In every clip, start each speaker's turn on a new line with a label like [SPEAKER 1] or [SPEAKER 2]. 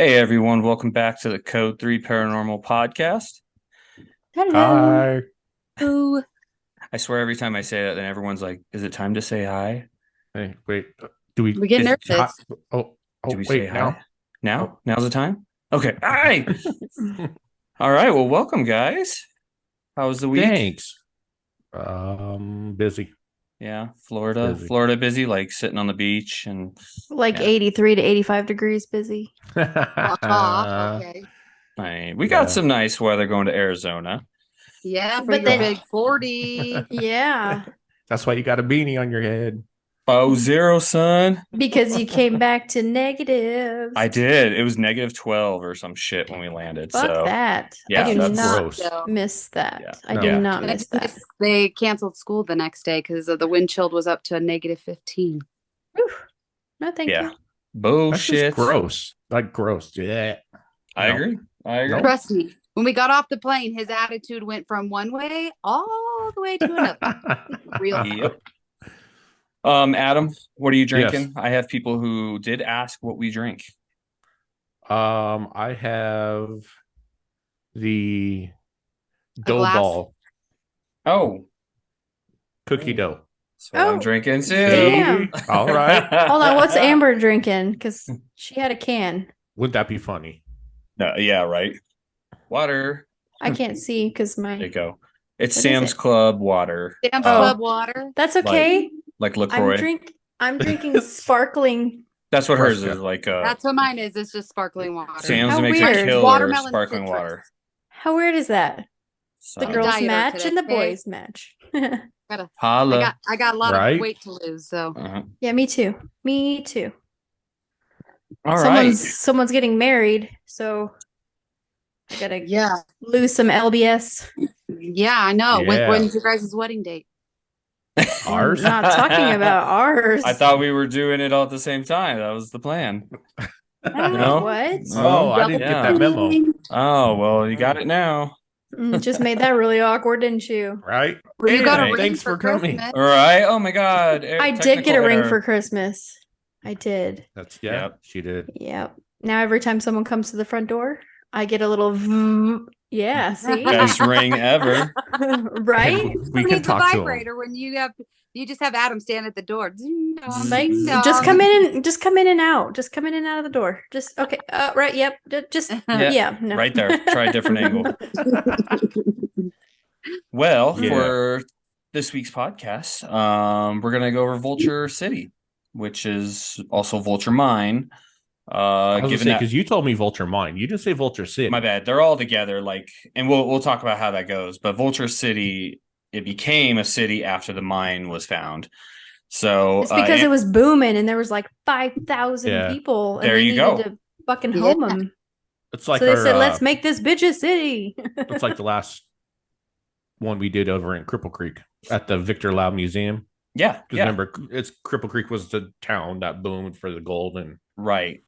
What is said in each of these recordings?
[SPEAKER 1] Hey everyone, welcome back to the Code 3 Paranormal Podcast.
[SPEAKER 2] Hello.
[SPEAKER 3] Hi.
[SPEAKER 2] Ooh.
[SPEAKER 1] I swear every time I say that, then everyone's like, is it time to say hi?
[SPEAKER 3] Hey, wait. Do we?
[SPEAKER 2] We get
[SPEAKER 1] Is
[SPEAKER 3] Hi.
[SPEAKER 2] nervous.
[SPEAKER 3] Oh,
[SPEAKER 1] do
[SPEAKER 3] oh,
[SPEAKER 1] we say
[SPEAKER 3] wait.
[SPEAKER 1] hi?
[SPEAKER 3] Now.
[SPEAKER 1] Now?
[SPEAKER 3] Oh.
[SPEAKER 1] Now's the time? Okay. Hi. All right. Well, welcome guys. How was the week?
[SPEAKER 3] Thanks. Busy.
[SPEAKER 1] Yeah, Florida.
[SPEAKER 3] Busy.
[SPEAKER 1] Florida busy, like sitting on the beach and
[SPEAKER 2] Like
[SPEAKER 1] yeah.
[SPEAKER 2] 83 to 85 degrees busy.
[SPEAKER 4] Fuck off. Okay.
[SPEAKER 1] We got
[SPEAKER 3] Yeah.
[SPEAKER 1] some nice weather going to Arizona.
[SPEAKER 4] Yeah, for
[SPEAKER 2] But
[SPEAKER 4] your
[SPEAKER 2] then,
[SPEAKER 4] big 40.
[SPEAKER 2] yeah,
[SPEAKER 3] That's why you got a beanie on your head.
[SPEAKER 1] Oh, zero, son.
[SPEAKER 2] because you came back to negatives.
[SPEAKER 1] I did. It was -12 or some shit when we landed.
[SPEAKER 2] Fuck
[SPEAKER 1] So
[SPEAKER 2] that. I
[SPEAKER 1] yeah,
[SPEAKER 2] do
[SPEAKER 3] That's
[SPEAKER 1] that's
[SPEAKER 2] not
[SPEAKER 3] gross.
[SPEAKER 2] miss that.
[SPEAKER 1] yeah.
[SPEAKER 2] I do
[SPEAKER 3] No.
[SPEAKER 2] not
[SPEAKER 4] And
[SPEAKER 2] miss that.
[SPEAKER 4] they canceled school the next day because the wind chill was up to -15.
[SPEAKER 2] Whew. No, thank
[SPEAKER 1] Yeah.
[SPEAKER 2] you.
[SPEAKER 3] That's just
[SPEAKER 1] Bullshit.
[SPEAKER 3] gross. Like gross. Yeah.
[SPEAKER 1] I
[SPEAKER 3] No.
[SPEAKER 1] agree. I agree.
[SPEAKER 3] Nope.
[SPEAKER 4] Trust me, when we got off the plane, his attitude went from one way all the way to another. Real
[SPEAKER 1] Yep. Adam, what are you
[SPEAKER 3] Yes.
[SPEAKER 1] drinking? I have people who did ask what we drink.
[SPEAKER 3] I have the
[SPEAKER 4] A
[SPEAKER 3] dough
[SPEAKER 4] glass.
[SPEAKER 3] ball
[SPEAKER 1] Oh,
[SPEAKER 3] cookie dough.
[SPEAKER 1] that's what I'm
[SPEAKER 2] Oh,
[SPEAKER 1] drinking too.
[SPEAKER 2] damn.
[SPEAKER 3] All right.
[SPEAKER 2] Hold on, what's Amber drinking? Because she had a can.
[SPEAKER 3] Wouldn't that be funny?
[SPEAKER 1] No, yeah, right. Water.
[SPEAKER 2] I can't see because
[SPEAKER 1] There you
[SPEAKER 2] my.
[SPEAKER 1] go. It's
[SPEAKER 2] What is
[SPEAKER 1] Sam's
[SPEAKER 2] it?
[SPEAKER 1] Club water.
[SPEAKER 4] Sam's
[SPEAKER 2] Oh.
[SPEAKER 4] Club water.
[SPEAKER 2] That's okay.
[SPEAKER 1] Like
[SPEAKER 2] I'm
[SPEAKER 1] LaCroix.
[SPEAKER 2] I'm drinking sparkling.
[SPEAKER 1] That's what hers
[SPEAKER 3] Fresca.
[SPEAKER 1] is. Like
[SPEAKER 4] That's what mine is. It's just sparkling water.
[SPEAKER 1] Sam's
[SPEAKER 2] How
[SPEAKER 1] makes
[SPEAKER 2] weird.
[SPEAKER 1] a killer
[SPEAKER 4] Watermelon
[SPEAKER 1] sparkling
[SPEAKER 4] citrus.
[SPEAKER 1] water.
[SPEAKER 2] How weird is that?
[SPEAKER 1] So,
[SPEAKER 2] The
[SPEAKER 4] Like a
[SPEAKER 2] girls
[SPEAKER 4] dieter
[SPEAKER 2] match
[SPEAKER 4] today,
[SPEAKER 2] and the
[SPEAKER 4] okay?
[SPEAKER 2] boys match.
[SPEAKER 1] holla.
[SPEAKER 4] I got a lot
[SPEAKER 3] Right?
[SPEAKER 4] of weight to lose, so
[SPEAKER 1] Uh-huh.
[SPEAKER 2] Yeah, me too. Me too.
[SPEAKER 1] All right.
[SPEAKER 2] Someone's getting married, so I gotta
[SPEAKER 4] yeah.
[SPEAKER 2] lose some LBS.
[SPEAKER 4] Yeah, I know.
[SPEAKER 3] Yeah.
[SPEAKER 4] When's your guys' wedding date?
[SPEAKER 3] Ours?
[SPEAKER 2] We're not talking about ours.
[SPEAKER 1] I thought we were doing it all at the same time. That was the plan. No?
[SPEAKER 2] What?
[SPEAKER 3] Oh, I didn't get that memo.
[SPEAKER 1] Oh, well, you got it now.
[SPEAKER 2] Just made that really awkward, didn't you?
[SPEAKER 3] Right?
[SPEAKER 4] Well, you got a
[SPEAKER 1] Hey,
[SPEAKER 4] ring
[SPEAKER 3] thanks for coming.
[SPEAKER 4] Christmas.
[SPEAKER 1] All right. Oh my God.
[SPEAKER 2] I did get a ring for Christmas. I did.
[SPEAKER 3] That's
[SPEAKER 1] Yep.
[SPEAKER 3] she did.
[SPEAKER 2] Yep. Now every time someone comes to the front door, I get a little yeah, see?
[SPEAKER 1] Best ring ever.
[SPEAKER 2] Right?
[SPEAKER 3] We
[SPEAKER 4] Who
[SPEAKER 3] can
[SPEAKER 4] needs a
[SPEAKER 3] talk to him.
[SPEAKER 4] vibrator when you just have Adam stand at the door.
[SPEAKER 2] Like, just come in and out. Just come in and out of the door. Just okay. Right. Yep. Just
[SPEAKER 1] Yeah,
[SPEAKER 2] yeah. No.
[SPEAKER 1] right there. Try a different angle. Well,
[SPEAKER 3] Yeah.
[SPEAKER 1] for this week's podcast, we're gonna go over Vulture City, which is also Vulture Mine.
[SPEAKER 3] I was gonna
[SPEAKER 1] Given
[SPEAKER 3] say
[SPEAKER 1] that,
[SPEAKER 3] because you told me Vulture Mine. You didn't say Vulture City.
[SPEAKER 1] my bad, they're all together. Like, and we'll talk about how that goes. But Vulture City, it became a city after the mine was found. So
[SPEAKER 2] It's because it was booming and there was like 5,000
[SPEAKER 3] Yeah.
[SPEAKER 2] people. And
[SPEAKER 1] There
[SPEAKER 2] they
[SPEAKER 1] you
[SPEAKER 2] needed
[SPEAKER 1] go.
[SPEAKER 2] to fucking
[SPEAKER 4] Yeah.
[SPEAKER 2] home them.
[SPEAKER 3] It's like
[SPEAKER 2] So they
[SPEAKER 3] our,
[SPEAKER 2] said, let's make this bitch a city.
[SPEAKER 3] it's like the last one we did over in Cripple Creek at the Victor Loud Museum.
[SPEAKER 1] yeah,
[SPEAKER 3] Because remember, it's Cripple Creek was the town that boomed for the gold, and
[SPEAKER 1] right.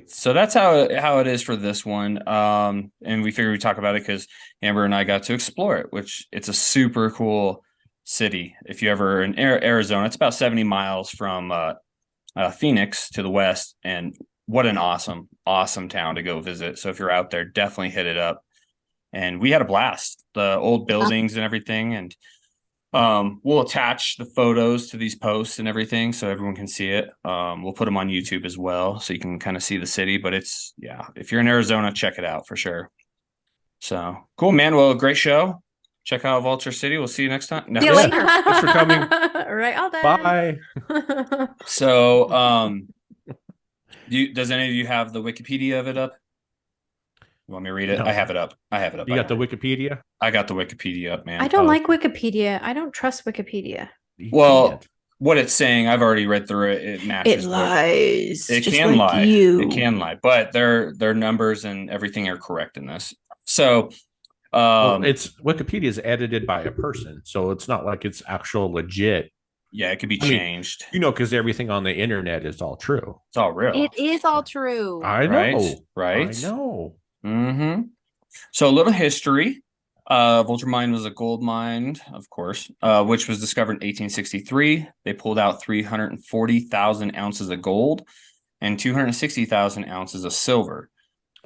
[SPEAKER 1] So that's how it is for this one. And we figured we'd talk about it because Amber and I got to explore it, which it's a super cool city. If you ever in Arizona, it's about 70 miles from Phoenix to the west, and what an awesome town to go visit. So if you're out there, definitely hit it up. And we had a blast. The old buildings and everything, and we'll attach the photos to these posts and everything so everyone can see it. We'll put them on YouTube as well so you can kind of see the city. But it's, yeah, if you're in Arizona, check it out for sure. So cool, man. Well, great show. Check out Vulture City. We'll see you next time. No.
[SPEAKER 4] See you later.
[SPEAKER 3] Thanks for coming.
[SPEAKER 2] Right, all done.
[SPEAKER 3] bye.
[SPEAKER 1] So does any of you have the Wikipedia of it up? You want me to read it?
[SPEAKER 3] No.
[SPEAKER 1] I have it up.
[SPEAKER 3] You got the Wikipedia?
[SPEAKER 1] I got the Wikipedia up, man.
[SPEAKER 2] I don't
[SPEAKER 3] Oh.
[SPEAKER 2] like Wikipedia. I don't trust Wikipedia.
[SPEAKER 3] You
[SPEAKER 1] Well,
[SPEAKER 3] can't.
[SPEAKER 1] what it's saying, I've already read through it. It matches.
[SPEAKER 2] It lies.
[SPEAKER 1] It
[SPEAKER 2] just
[SPEAKER 1] can
[SPEAKER 2] like
[SPEAKER 1] lie.
[SPEAKER 2] you.
[SPEAKER 1] It can lie, but their numbers and everything are correct in this. So,
[SPEAKER 3] Well, it's Wikipedia is edited by a person, so it's not like it's actual legit.
[SPEAKER 1] yeah, it could be
[SPEAKER 3] I mean,
[SPEAKER 1] changed.
[SPEAKER 3] because everything on the internet is all true.
[SPEAKER 1] It's all real.
[SPEAKER 4] It is all true.
[SPEAKER 3] I
[SPEAKER 1] Right?
[SPEAKER 3] know.
[SPEAKER 1] Right?
[SPEAKER 3] I know.
[SPEAKER 1] Mm-hmm. So a little history. Vulture Mine was a gold mine, of course, which was discovered in 1863. They pulled out 340,000 ounces of gold and 260,000 ounces of silver.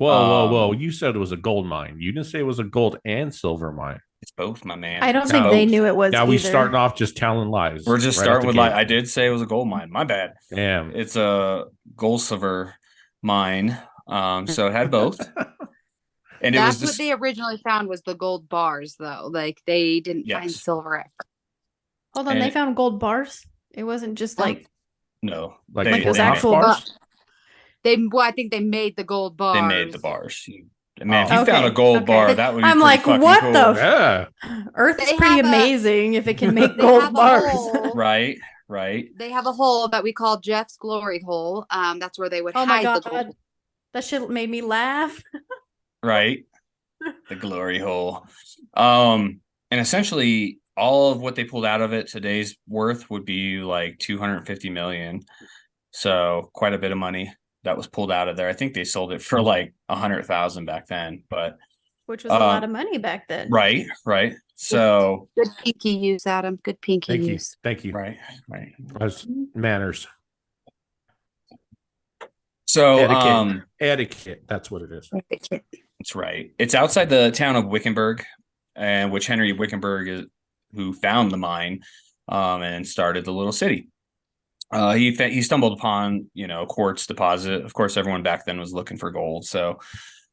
[SPEAKER 3] Whoa. You said it was a gold mine. You didn't say it was a gold and silver mine.
[SPEAKER 1] It's both, my man.
[SPEAKER 2] I don't
[SPEAKER 1] It's
[SPEAKER 2] think
[SPEAKER 3] Now-
[SPEAKER 2] they
[SPEAKER 1] both.
[SPEAKER 2] knew it was
[SPEAKER 3] Now we
[SPEAKER 2] either.
[SPEAKER 3] starting off just telling lies.
[SPEAKER 1] We're just
[SPEAKER 3] right out
[SPEAKER 1] starting
[SPEAKER 3] the
[SPEAKER 1] with
[SPEAKER 3] gate.
[SPEAKER 1] I did say it was a gold mine. My bad.
[SPEAKER 3] Damn.
[SPEAKER 1] It's a gold silver mine. So it had both. And it was
[SPEAKER 4] That's what they originally found was the gold bars, though. Like they didn't find
[SPEAKER 1] Yes.
[SPEAKER 4] silver at first.
[SPEAKER 2] Hold on,
[SPEAKER 1] and
[SPEAKER 2] they
[SPEAKER 1] it-
[SPEAKER 2] found gold bars. It wasn't just like
[SPEAKER 1] no,
[SPEAKER 3] Like
[SPEAKER 2] Like those
[SPEAKER 1] they
[SPEAKER 2] actual
[SPEAKER 3] bars?
[SPEAKER 4] I think they made the gold bars.
[SPEAKER 1] They made the bars. Man, if you
[SPEAKER 3] Oh.
[SPEAKER 1] found a
[SPEAKER 2] Okay,
[SPEAKER 1] gold
[SPEAKER 2] okay.
[SPEAKER 1] bar, that would be
[SPEAKER 2] I'm
[SPEAKER 1] pretty
[SPEAKER 2] like,
[SPEAKER 1] fucking
[SPEAKER 2] what
[SPEAKER 1] cool.
[SPEAKER 2] the
[SPEAKER 3] Yeah.
[SPEAKER 2] Earth is
[SPEAKER 4] They
[SPEAKER 2] pretty
[SPEAKER 4] have a-
[SPEAKER 2] amazing if it can make
[SPEAKER 4] They
[SPEAKER 2] gold
[SPEAKER 4] have a
[SPEAKER 2] bars.
[SPEAKER 4] hole.
[SPEAKER 1] Right.
[SPEAKER 4] They have a hole that we call Jeff's glory hole. That's where they would
[SPEAKER 2] Oh my
[SPEAKER 4] hide
[SPEAKER 2] god,
[SPEAKER 4] the gold.
[SPEAKER 2] that shit made me laugh.
[SPEAKER 1] Right. The glory hole. And essentially all of what they pulled out of it, today's worth would be like 250 million. So quite a bit of money that was pulled out of there. I think they sold it for like 100,000 back then, but
[SPEAKER 2] Which was a lot of money back then.
[SPEAKER 1] right. So
[SPEAKER 4] Good pinky use, Adam. Good pinky
[SPEAKER 3] Thank you.
[SPEAKER 4] use.
[SPEAKER 3] Thank you.
[SPEAKER 1] right.
[SPEAKER 3] That's manners.
[SPEAKER 1] So
[SPEAKER 3] Etiquette. That's what it is.
[SPEAKER 1] that's right. It's outside the town of Wickenburg, and which Henry Wickenburg is who found the mine and started the little city. He stumbled upon a quartz deposit. Of course, everyone back then was looking for gold, so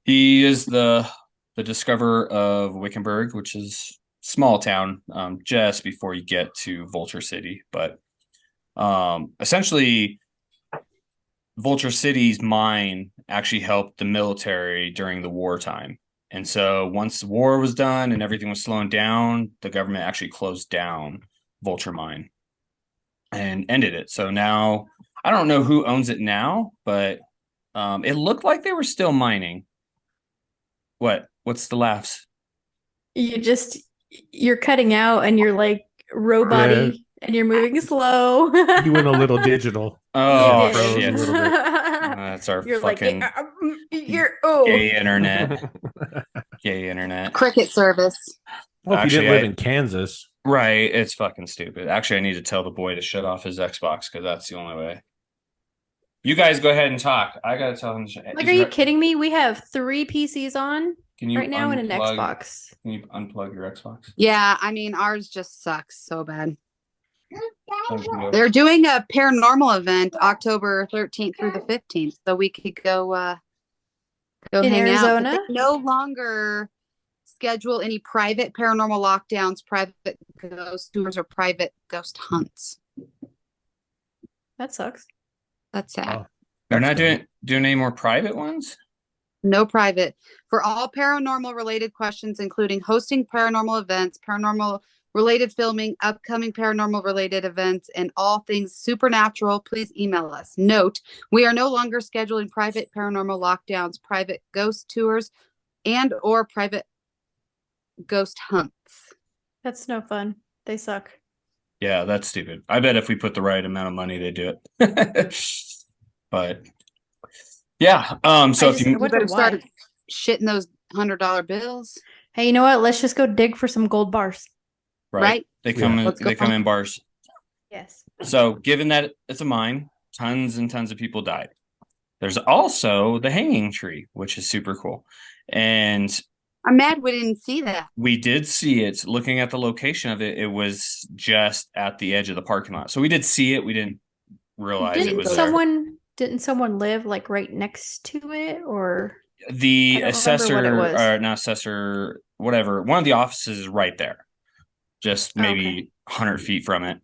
[SPEAKER 1] he is the discoverer of Wickenburg, which is small town just before you get to Vulture City. But essentially, Vulture City's mine actually helped the military during the wartime. And so once the war was done and everything was slowing down, the government actually closed down Vulture Mine and ended it. So now I don't know who owns it now, but it looked like they were still mining. What's the laughs?
[SPEAKER 2] You're cutting out and you're like robot-y and you're moving slow.
[SPEAKER 3] You went a little digital.
[SPEAKER 1] Oh,
[SPEAKER 3] froze a
[SPEAKER 1] shit.
[SPEAKER 3] little bit.
[SPEAKER 1] That's our
[SPEAKER 2] You're
[SPEAKER 1] fucking gay internet. Gay internet.
[SPEAKER 4] Cricket service.
[SPEAKER 3] Well, if you didn't live in Kansas.
[SPEAKER 1] Right. It's fucking stupid. Actually, I need to tell the boy to shut off his Xbox because that's the only way. You guys go ahead and talk. I gotta tell him.
[SPEAKER 2] Like, are you kidding me? We have 3 PCs on right now and an Xbox.
[SPEAKER 1] Can you unplug your Xbox?
[SPEAKER 4] Yeah, I mean ours just sucks so bad.
[SPEAKER 1] Thank you.
[SPEAKER 4] They're doing a paranormal event October 13th through the 15th, so we could go
[SPEAKER 2] In
[SPEAKER 4] hang
[SPEAKER 2] Arizona?
[SPEAKER 4] out. They no longer schedule any private paranormal lockdowns, private ghost tours, or private ghost hunts.
[SPEAKER 2] That sucks.
[SPEAKER 4] That's sad.
[SPEAKER 3] Oh,
[SPEAKER 1] They're
[SPEAKER 3] that's
[SPEAKER 1] not doing any more private ones?
[SPEAKER 4] No private. For all paranormal related questions, including hosting paranormal events, paranormal related filming, upcoming paranormal related events, and all things supernatural, please email us. Note, we are no longer scheduling private paranormal lockdowns, private ghost tours, and or private ghost hunts.
[SPEAKER 2] That's no fun. They suck.
[SPEAKER 1] Yeah, that's stupid. I bet if we put the right amount of money, they do it. But yeah, so if you
[SPEAKER 4] You better start shitting those $100 bills.
[SPEAKER 2] Hey, you know what? Let's just go dig for some gold bars.
[SPEAKER 4] Right.
[SPEAKER 1] they come
[SPEAKER 4] Let's go
[SPEAKER 1] they come in bars.
[SPEAKER 2] Yes.
[SPEAKER 1] So given that it's a mine, tons and tons of people died. There's also the hanging tree, which is super cool. And
[SPEAKER 4] I'm mad we didn't see that.
[SPEAKER 1] we did see it. Looking at the location of it, it was just at the edge of the parking lot. So we did see it. We didn't realize it was
[SPEAKER 2] Didn't someone live like right next to it, or
[SPEAKER 1] there. The
[SPEAKER 2] I don't remember
[SPEAKER 1] assessor,
[SPEAKER 2] what it was.
[SPEAKER 1] or not assessor, whatever. One of the offices is right there, just maybe 100 feet from it.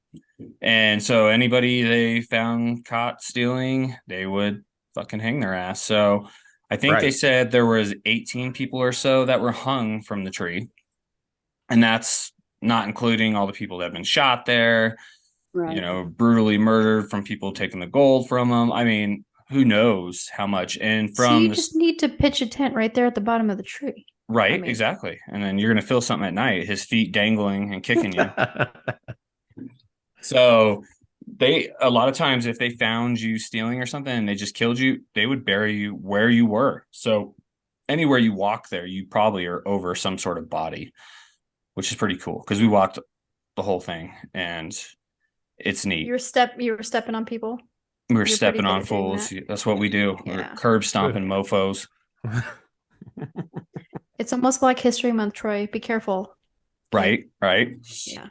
[SPEAKER 1] And so anybody they found caught stealing, they would fucking hang their ass. So I think they said there was 18 people or so that were hung from the tree. And that's not including all the people that have been shot there, brutally murdered from people taking the gold from them. I mean, who knows how much. And
[SPEAKER 2] so you just need to pitch a tent right there at the bottom of the tree.
[SPEAKER 1] Right, exactly. And then you're going to feel something at night, his feet dangling and kicking you. So a lot of times if they found you stealing or something and they just killed you, they would bury you where you were. So anywhere you walk there, you probably are over some sort of body, which is pretty cool because we walked the whole thing and it's neat.
[SPEAKER 2] You were stepping on people.
[SPEAKER 1] We were stepping on fools. That's what we do.
[SPEAKER 2] Yeah.
[SPEAKER 1] We're curb stomping mofos.
[SPEAKER 2] It's almost Black History Month, Troy. Be careful.
[SPEAKER 1] Right, right.
[SPEAKER 2] Yeah.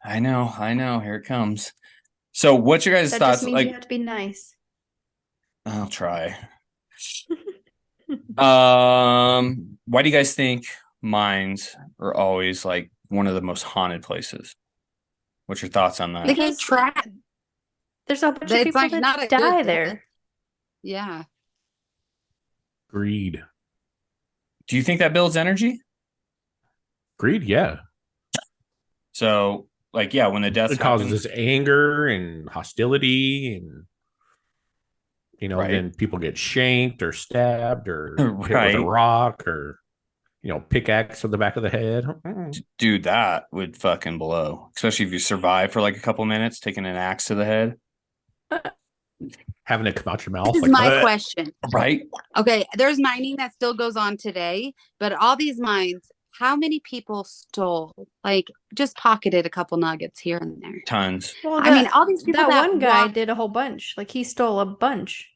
[SPEAKER 1] I know. Here it comes. So, what's your guys'
[SPEAKER 2] That just
[SPEAKER 1] thoughts?
[SPEAKER 2] means you
[SPEAKER 1] Like,
[SPEAKER 2] have to be nice.
[SPEAKER 1] I'll try. Why do you guys think mines are always like one of the most haunted places? What's your thoughts on
[SPEAKER 4] They
[SPEAKER 1] that?
[SPEAKER 4] get
[SPEAKER 2] Because
[SPEAKER 4] trapped.
[SPEAKER 2] there's a bunch of
[SPEAKER 4] It's
[SPEAKER 2] people
[SPEAKER 4] like
[SPEAKER 2] that
[SPEAKER 4] not a
[SPEAKER 2] die
[SPEAKER 4] good death.
[SPEAKER 2] there.
[SPEAKER 4] Yeah.
[SPEAKER 3] Greed.
[SPEAKER 1] Do you think that builds energy?
[SPEAKER 3] Greed, yeah.
[SPEAKER 1] So, like, yeah, when the deaths
[SPEAKER 3] It causes
[SPEAKER 1] happen,
[SPEAKER 3] this anger and hostility, and
[SPEAKER 1] right,
[SPEAKER 3] then people get shanked or stabbed or hit with a
[SPEAKER 1] right,
[SPEAKER 3] rock or pickaxe to the back of the head.
[SPEAKER 1] dude, that would fucking blow. Especially if you survive for like a couple minutes, taking an axe to the head,
[SPEAKER 3] Having it come out your
[SPEAKER 4] This
[SPEAKER 3] mouth
[SPEAKER 4] is
[SPEAKER 3] like
[SPEAKER 4] my
[SPEAKER 3] that.
[SPEAKER 4] question.
[SPEAKER 1] right?
[SPEAKER 4] Okay, there's mining that still goes on today, but all these mines, how many people stole? Like, just pocketed a couple nuggets here and there.
[SPEAKER 1] Tons.
[SPEAKER 2] Well,
[SPEAKER 4] I mean, all these people
[SPEAKER 2] that one guy
[SPEAKER 4] walk-
[SPEAKER 2] did a whole bunch. Like he stole a bunch.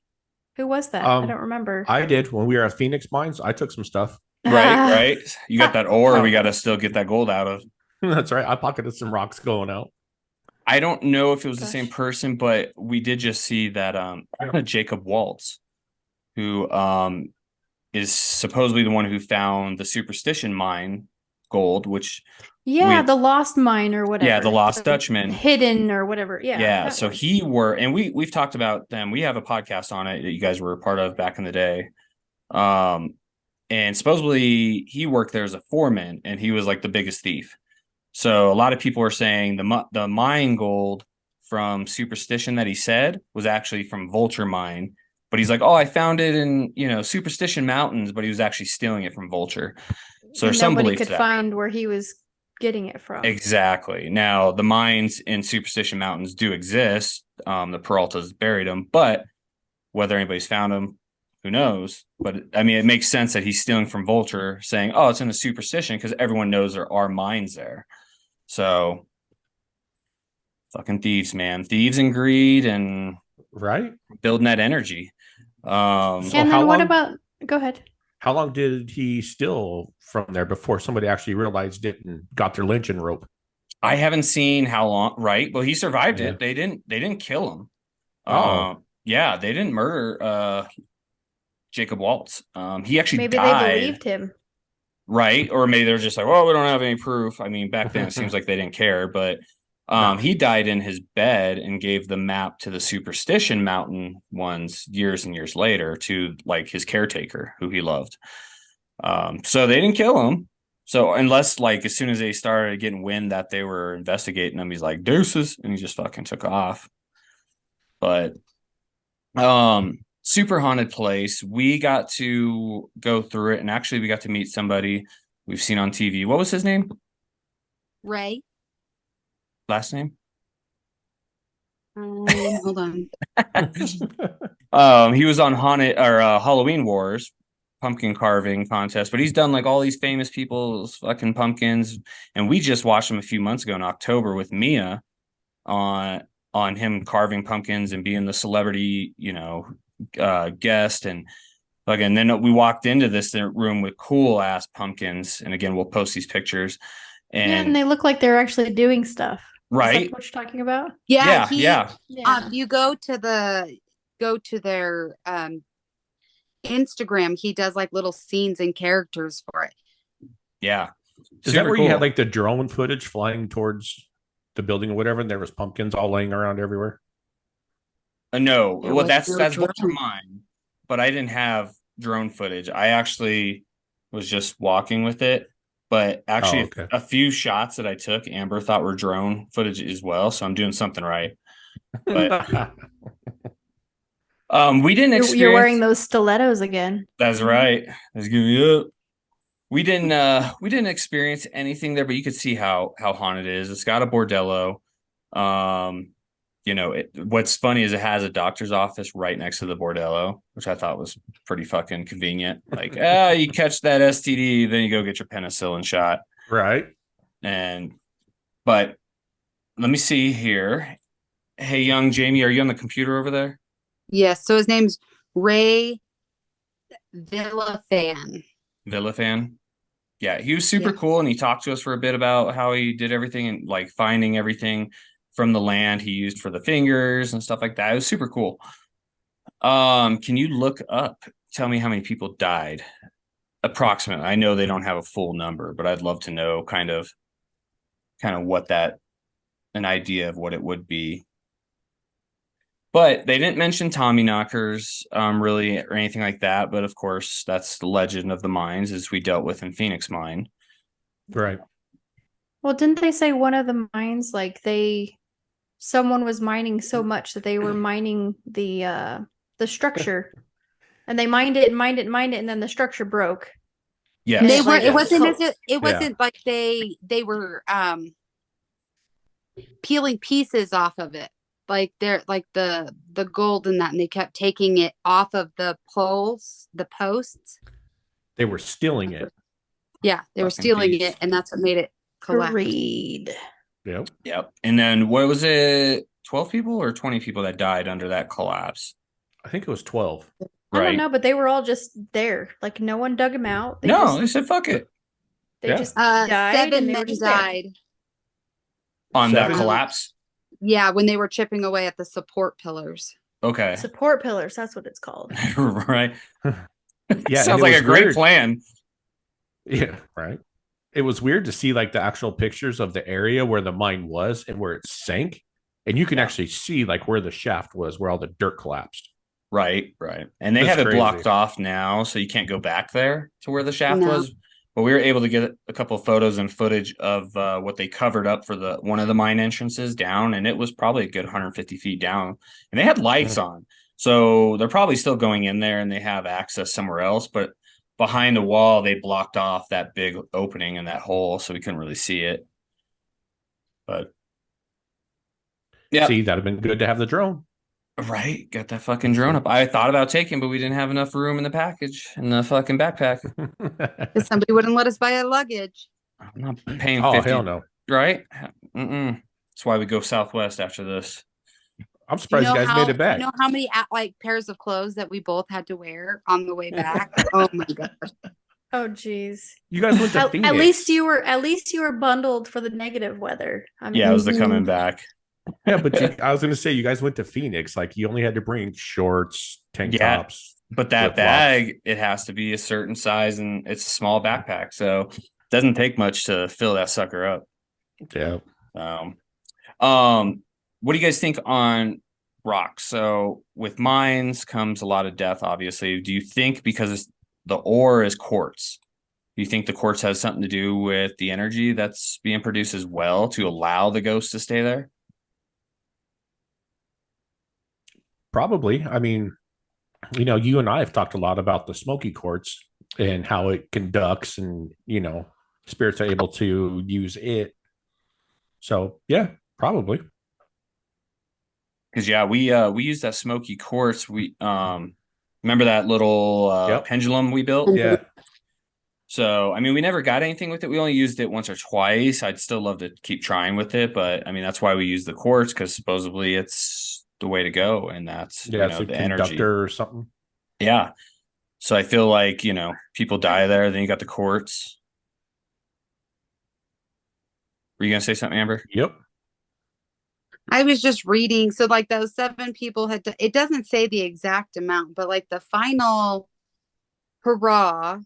[SPEAKER 2] Who was that? I don't remember.
[SPEAKER 3] I did when we were at Phoenix Mines. I took some stuff.
[SPEAKER 1] Right. You got that ore. We
[SPEAKER 2] Oh.
[SPEAKER 1] got to still get that gold out of.
[SPEAKER 3] That's right. I pocketed some rocks going out.
[SPEAKER 1] I don't know if it was the same
[SPEAKER 2] Gosh.
[SPEAKER 1] person, but we did just see that Jacob Waltz, who is supposedly the one who found the superstition mine gold, which
[SPEAKER 2] Yeah,
[SPEAKER 1] we
[SPEAKER 2] the lost mine or whatever.
[SPEAKER 1] yeah, the Lost
[SPEAKER 2] The
[SPEAKER 1] Dutchman.
[SPEAKER 2] hidden or whatever. Yeah,
[SPEAKER 1] Yeah,
[SPEAKER 2] that
[SPEAKER 1] so
[SPEAKER 2] one.
[SPEAKER 1] and we've talked about them. We have a podcast on it that you guys were a part of back in the day. And supposedly he worked there as a foreman and he was like the biggest thief. So a lot of people are saying the mine gold from Superstition that he said was actually from Vulture Mine, but he's like, oh, I found it in Superstition Mountains, but he was actually stealing it from Vulture. So
[SPEAKER 2] And
[SPEAKER 1] there's some
[SPEAKER 2] nobody
[SPEAKER 1] belief
[SPEAKER 2] could
[SPEAKER 1] to that.
[SPEAKER 2] find where he was getting it from.
[SPEAKER 1] Exactly. Now the mines in Superstition Mountains do exist. The Peraltas buried them, but whether anybody's found them, who knows? But I mean, it makes sense that he's stealing from Vulture, saying, "Oh, it's in a superstition," because everyone knows there are mines there. So, fucking thieves, man, thieves and greed and
[SPEAKER 3] Right.
[SPEAKER 1] building that energy.
[SPEAKER 3] So
[SPEAKER 2] And
[SPEAKER 3] how
[SPEAKER 2] then what
[SPEAKER 3] long?
[SPEAKER 2] about go ahead.
[SPEAKER 3] How long did he steal from there before somebody actually realized it and got their lynching rope?
[SPEAKER 1] I haven't seen how long. Right, well, he survived
[SPEAKER 3] Yeah.
[SPEAKER 1] it. They didn't kill him.
[SPEAKER 3] Oh.
[SPEAKER 1] Yeah, they didn't murder Jacob Waltz. He actually
[SPEAKER 2] Maybe they
[SPEAKER 1] died.
[SPEAKER 2] believed him.
[SPEAKER 1] Right, or maybe they're just like, well, we don't have any proof. I mean, back then it seems like they didn't care, but
[SPEAKER 3] No.
[SPEAKER 1] he died in his bed and gave the map to the Superstition Mountain ones years and years later to like his caretaker who he loved. So they didn't kill him. So unless like as soon as they started getting wind that they were investigating him, he's like deuces, and he just fucking took off. But super haunted place. We got to go through it, and actually we got to meet somebody we've seen on TV. What was his name?
[SPEAKER 4] Ray.
[SPEAKER 1] Last name?
[SPEAKER 4] Hold on.
[SPEAKER 1] He was on Haunted or Halloween Wars pumpkin carving contest, but he's done like all these famous people's fucking pumpkins, and we just watched him a few months ago in October with Mia on him carving pumpkins and being the celebrity, guest. And again, then we walked into this room with cool ass pumpkins, and again, we'll post these pictures.
[SPEAKER 2] And
[SPEAKER 1] And
[SPEAKER 2] they look like they're actually doing stuff.
[SPEAKER 1] right,
[SPEAKER 2] Is that what you're talking about?
[SPEAKER 4] Yeah,
[SPEAKER 1] yeah.
[SPEAKER 4] You go to their Instagram, he does like little scenes and characters for it.
[SPEAKER 1] Yeah.
[SPEAKER 3] Is that where you had like the drone footage flying towards the building or whatever, and there was pumpkins all laying around everywhere?
[SPEAKER 1] No, well, that's
[SPEAKER 4] drone.
[SPEAKER 1] Vulture Mine, but I didn't have drone footage. I actually was just walking with it, but actually,
[SPEAKER 3] okay.
[SPEAKER 1] a few shots that I took, Amber thought were drone footage as well. So I'm doing something right. But we didn't experience.
[SPEAKER 2] You're wearing those stilettos again.
[SPEAKER 1] That's right. Let's give me up. We didn't experience anything there, but you could see how haunted it is. It's got a bordello. What's funny is it has a doctor's office right next to the bordello, which I thought was pretty fucking convenient. Like, you catch that STD, then you go get your penicillin shot.
[SPEAKER 3] Right.
[SPEAKER 1] But let me see here. Hey, young Jamie, are you on the computer over there?
[SPEAKER 4] Yes. So his name's Ray Villafan.
[SPEAKER 1] Villafan. Yeah, he was super
[SPEAKER 4] Yeah.
[SPEAKER 1] cool, and he talked to us for a bit about how he did everything and like finding everything from the land he used for the fingers and stuff like that. It was super cool. Can you look up? Tell me how many people died, approximately. I know they don't have a full number, but I'd love to know kind of what that an idea of what it would be. But they didn't mention Tommy knockers, really, or anything like that. But of course, that's the legend of the mines, as we dealt with in Phoenix Mine.
[SPEAKER 3] Right.
[SPEAKER 2] Well, didn't they say one of the mines, like someone was mining so much that they were mining the structure, and they mined it and mined it and mined it, and then the structure broke.
[SPEAKER 1] Yes,
[SPEAKER 4] They
[SPEAKER 2] it,
[SPEAKER 4] were.
[SPEAKER 2] like,
[SPEAKER 4] It
[SPEAKER 1] yes.
[SPEAKER 4] wasn't. It
[SPEAKER 3] Yeah.
[SPEAKER 4] wasn't like they were peeling pieces off of it. Like they're like the gold in that, and they kept taking it off of the poles, the posts.
[SPEAKER 3] They were stealing it.
[SPEAKER 4] Yeah, they were
[SPEAKER 1] Fucking
[SPEAKER 4] stealing
[SPEAKER 1] thieves.
[SPEAKER 4] it, and that's what made it collapse.
[SPEAKER 2] Greed.
[SPEAKER 3] Yep.
[SPEAKER 1] Yep. And then what was it? 12 people or 20 people that died under that collapse?
[SPEAKER 3] I think it was 12.
[SPEAKER 2] I don't
[SPEAKER 1] Right.
[SPEAKER 2] know, but they were all just there. Like no one dug them out.
[SPEAKER 1] No, they said fuck it
[SPEAKER 2] They
[SPEAKER 3] Yeah.
[SPEAKER 2] just died,
[SPEAKER 4] 7
[SPEAKER 2] and they were
[SPEAKER 4] men
[SPEAKER 2] just there.
[SPEAKER 4] died.
[SPEAKER 1] on that
[SPEAKER 3] 7?
[SPEAKER 1] collapse.
[SPEAKER 4] Yeah, when they were chipping away at the support pillars.
[SPEAKER 1] Okay.
[SPEAKER 2] Support pillars. That's what it's called.
[SPEAKER 1] Right.
[SPEAKER 3] Yeah.
[SPEAKER 1] Sounds
[SPEAKER 3] and it
[SPEAKER 1] like
[SPEAKER 3] was
[SPEAKER 1] a great
[SPEAKER 3] weird.
[SPEAKER 1] plan.
[SPEAKER 3] Yeah. Right. It was weird to see like the actual pictures of the area where the mine was and where it sank. And you can
[SPEAKER 1] Yeah.
[SPEAKER 3] actually see like where the shaft was, where all the dirt collapsed.
[SPEAKER 1] Right, right. And they
[SPEAKER 3] That's
[SPEAKER 1] have it
[SPEAKER 3] crazy.
[SPEAKER 1] blocked off now, so you can't go back there to where the shaft
[SPEAKER 4] No.
[SPEAKER 1] was. But we were able to get a couple of photos and footage of what they covered up for the one of the mine entrances down, and it was probably a good 150 feet down. And they had lights on, so they're probably still going in there, and they have access somewhere else. But behind the wall, they blocked off that big opening in that hole, so we couldn't really see it. But yeah,
[SPEAKER 3] See, that'd have been good to have the drone.
[SPEAKER 1] right. Got that fucking drone up. I thought about taking, but we didn't have enough room in the package in the fucking backpack.
[SPEAKER 4] Because somebody wouldn't let us buy a luggage.
[SPEAKER 1] I'm not paying
[SPEAKER 3] Oh,
[SPEAKER 1] 50,
[SPEAKER 3] hell no.
[SPEAKER 1] right? That's why we go Southwest after this.
[SPEAKER 3] I'm surprised you guys made it back.
[SPEAKER 4] You know how many like pairs of clothes that we both had to wear on the way back? Oh my gosh.
[SPEAKER 2] Oh, geez.
[SPEAKER 3] You guys went to Phoenix.
[SPEAKER 2] At least you were bundled for the negative weather. I mean,
[SPEAKER 1] Yeah, it was the coming back.
[SPEAKER 3] Yeah, but I was going to say, you guys went to Phoenix. Like, you only had to bring shorts, tank
[SPEAKER 1] Yeah,
[SPEAKER 3] tops.
[SPEAKER 1] but that
[SPEAKER 3] flip-flops.
[SPEAKER 1] bag, it has to be a certain size, and it's a small backpack, so it doesn't take much to fill that sucker up.
[SPEAKER 3] Yeah.
[SPEAKER 1] What do you guys think on rocks? So with mines comes a lot of death, obviously. Do you think because the ore is quartz, do you think the quartz has something to do with the energy that's being produced as well to allow the ghosts to stay there?
[SPEAKER 3] Probably. I mean, you know, you and I have talked a lot about the smoky quartz and how it conducts and, you know, spirits are able to use it. Yeah, probably.
[SPEAKER 1] Because yeah, we use that smoky quartz. We remember that little
[SPEAKER 3] Yep.
[SPEAKER 1] pendulum we built?
[SPEAKER 3] Yeah.
[SPEAKER 1] So I mean, we never got anything with it. We only used it once or twice. I'd still love to keep trying with it, but I mean that's why we use the quartz, because supposedly it's the way to go, and that's
[SPEAKER 3] Yeah, it's a
[SPEAKER 1] the
[SPEAKER 3] conductor
[SPEAKER 1] energy.
[SPEAKER 3] or something.
[SPEAKER 1] Yeah. So I feel like, people die there, then you got the quartz. Were you gonna say something, Amber?
[SPEAKER 3] Yep.
[SPEAKER 4] I was just reading. So like those 7 people it doesn't say the exact amount, but like the final hurrah,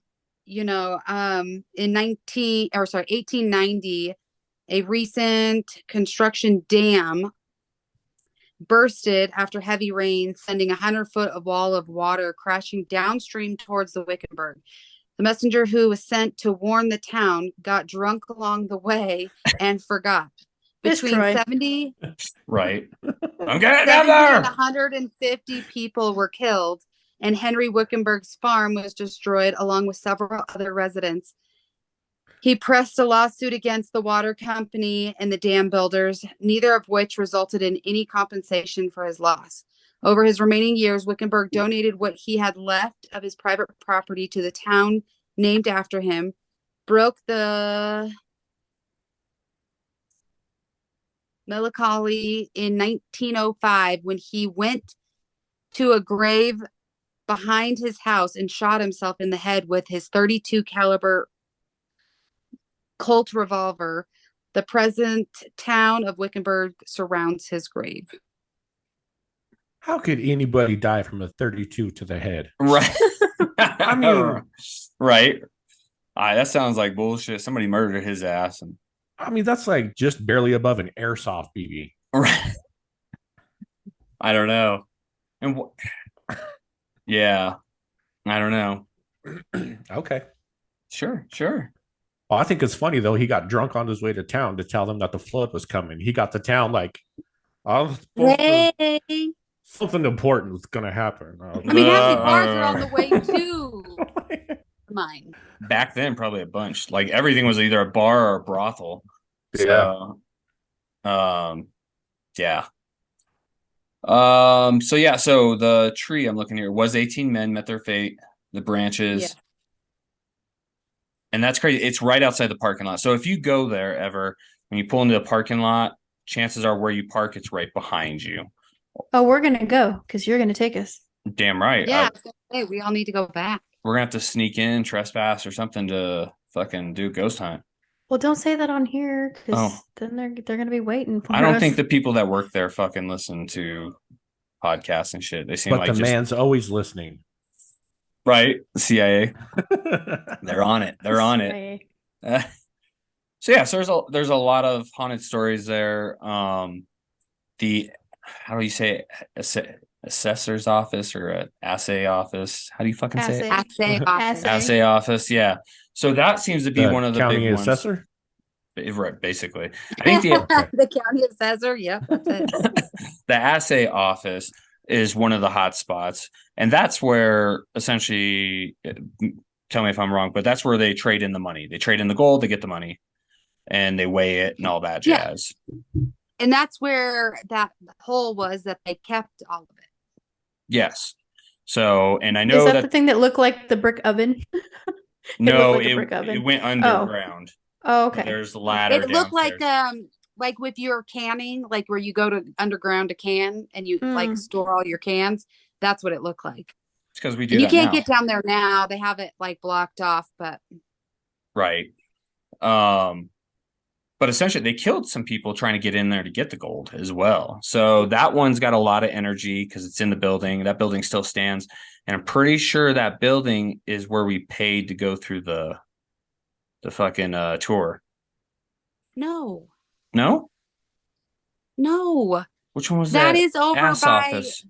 [SPEAKER 4] in 1890, a recent construction dam bursted after heavy rain, sending 100-foot of wall of water crashing downstream towards the Wickenburg. The messenger who was sent to warn the town got drunk along the way and forgot. Between 70,
[SPEAKER 1] right. I'm getting
[SPEAKER 4] 70
[SPEAKER 1] down there.
[SPEAKER 4] and 150 people were killed, and Henry Wickenburg's farm was destroyed along with several other residents. He pressed a lawsuit against the water company and the dam builders, neither of which resulted in any compensation for his loss. Over his remaining years, Wickenburg donated what he had left of his private property to the town named after him, broke the melancholy in 1905 when he went to a grave behind his house and shot himself in the head with his 32 caliber Colt revolver. The present town of Wickenburg surrounds his grave.
[SPEAKER 3] How could anybody die from a 32 to the head?
[SPEAKER 1] Right.
[SPEAKER 3] I mean,
[SPEAKER 1] right. That sounds like bullshit. Somebody murdered his ass. And
[SPEAKER 3] that's like just barely above an airsoft BB.
[SPEAKER 1] right. I don't know. And yeah, I don't know.
[SPEAKER 3] Okay.
[SPEAKER 1] Sure.
[SPEAKER 3] Well, I think it's funny though. He got drunk on his way to town to tell them that the flood was coming. He got to town like, I'm supposed to,
[SPEAKER 4] Hey.
[SPEAKER 3] something important was going to happen.
[SPEAKER 4] I mean, how many bars are on the way to mine?
[SPEAKER 1] Back then, probably a bunch. Like everything was either a bar or a brothel. So, yeah. So the tree I'm looking here was 18 men met their fate. The branches.
[SPEAKER 4] Yeah.
[SPEAKER 1] And that's crazy. It's right outside the parking lot. So if you go there ever, when you pull into the parking lot, chances are where you park, it's right behind you.
[SPEAKER 2] Oh, we're gonna go because you're gonna take us.
[SPEAKER 1] Damn right.
[SPEAKER 4] Yeah, we all need to go back.
[SPEAKER 1] We're gonna have to sneak in, trespass, or something to fucking do ghost hunt.
[SPEAKER 2] Well, don't say that on here because then they're gonna be waiting for us.
[SPEAKER 1] I don't think the people that work there fucking listen to podcasts and shit. They seem
[SPEAKER 3] but
[SPEAKER 1] like
[SPEAKER 3] the man's always listening.
[SPEAKER 1] Right, CIA. They're on it. They're on it. So there's a lot of haunted stories there. The how do you say it? Assessor's office or an assay office? How do you fucking say it? Assay office. Yeah. So that seems to be one of the
[SPEAKER 3] county
[SPEAKER 1] big
[SPEAKER 3] assessor.
[SPEAKER 1] Ones. Right, basically. I think
[SPEAKER 4] the county assessor. Yep, that's it.
[SPEAKER 1] The assay office is one of the hot spots, and that's where essentially, tell me if I'm wrong, but that's where they trade in the money. They trade in the gold, they get the money, and they weigh it and all that jazz.
[SPEAKER 4] Yeah. And that's where that hole was that they kept all of it.
[SPEAKER 1] Yes. So, and I know
[SPEAKER 2] is that the thing that looked like the brick oven?
[SPEAKER 1] No, it went underground.
[SPEAKER 2] Oh, okay.
[SPEAKER 1] There's a ladder.
[SPEAKER 4] It looked like with your canning, like where you go to underground to can and you like store all your cans. That's what it looked like.
[SPEAKER 1] It's because we do.
[SPEAKER 4] You can't get down there now. They have it like blocked off, but
[SPEAKER 1] right. But essentially, they killed some people trying to get in there to get the gold as well. So that one's got a lot of energy because it's in the building. That building still stands, and I'm pretty sure that building is where we paid to go through the fucking tour.
[SPEAKER 4] No.
[SPEAKER 1] Which one was that?
[SPEAKER 4] That is over
[SPEAKER 1] ass
[SPEAKER 4] by.
[SPEAKER 1] Office.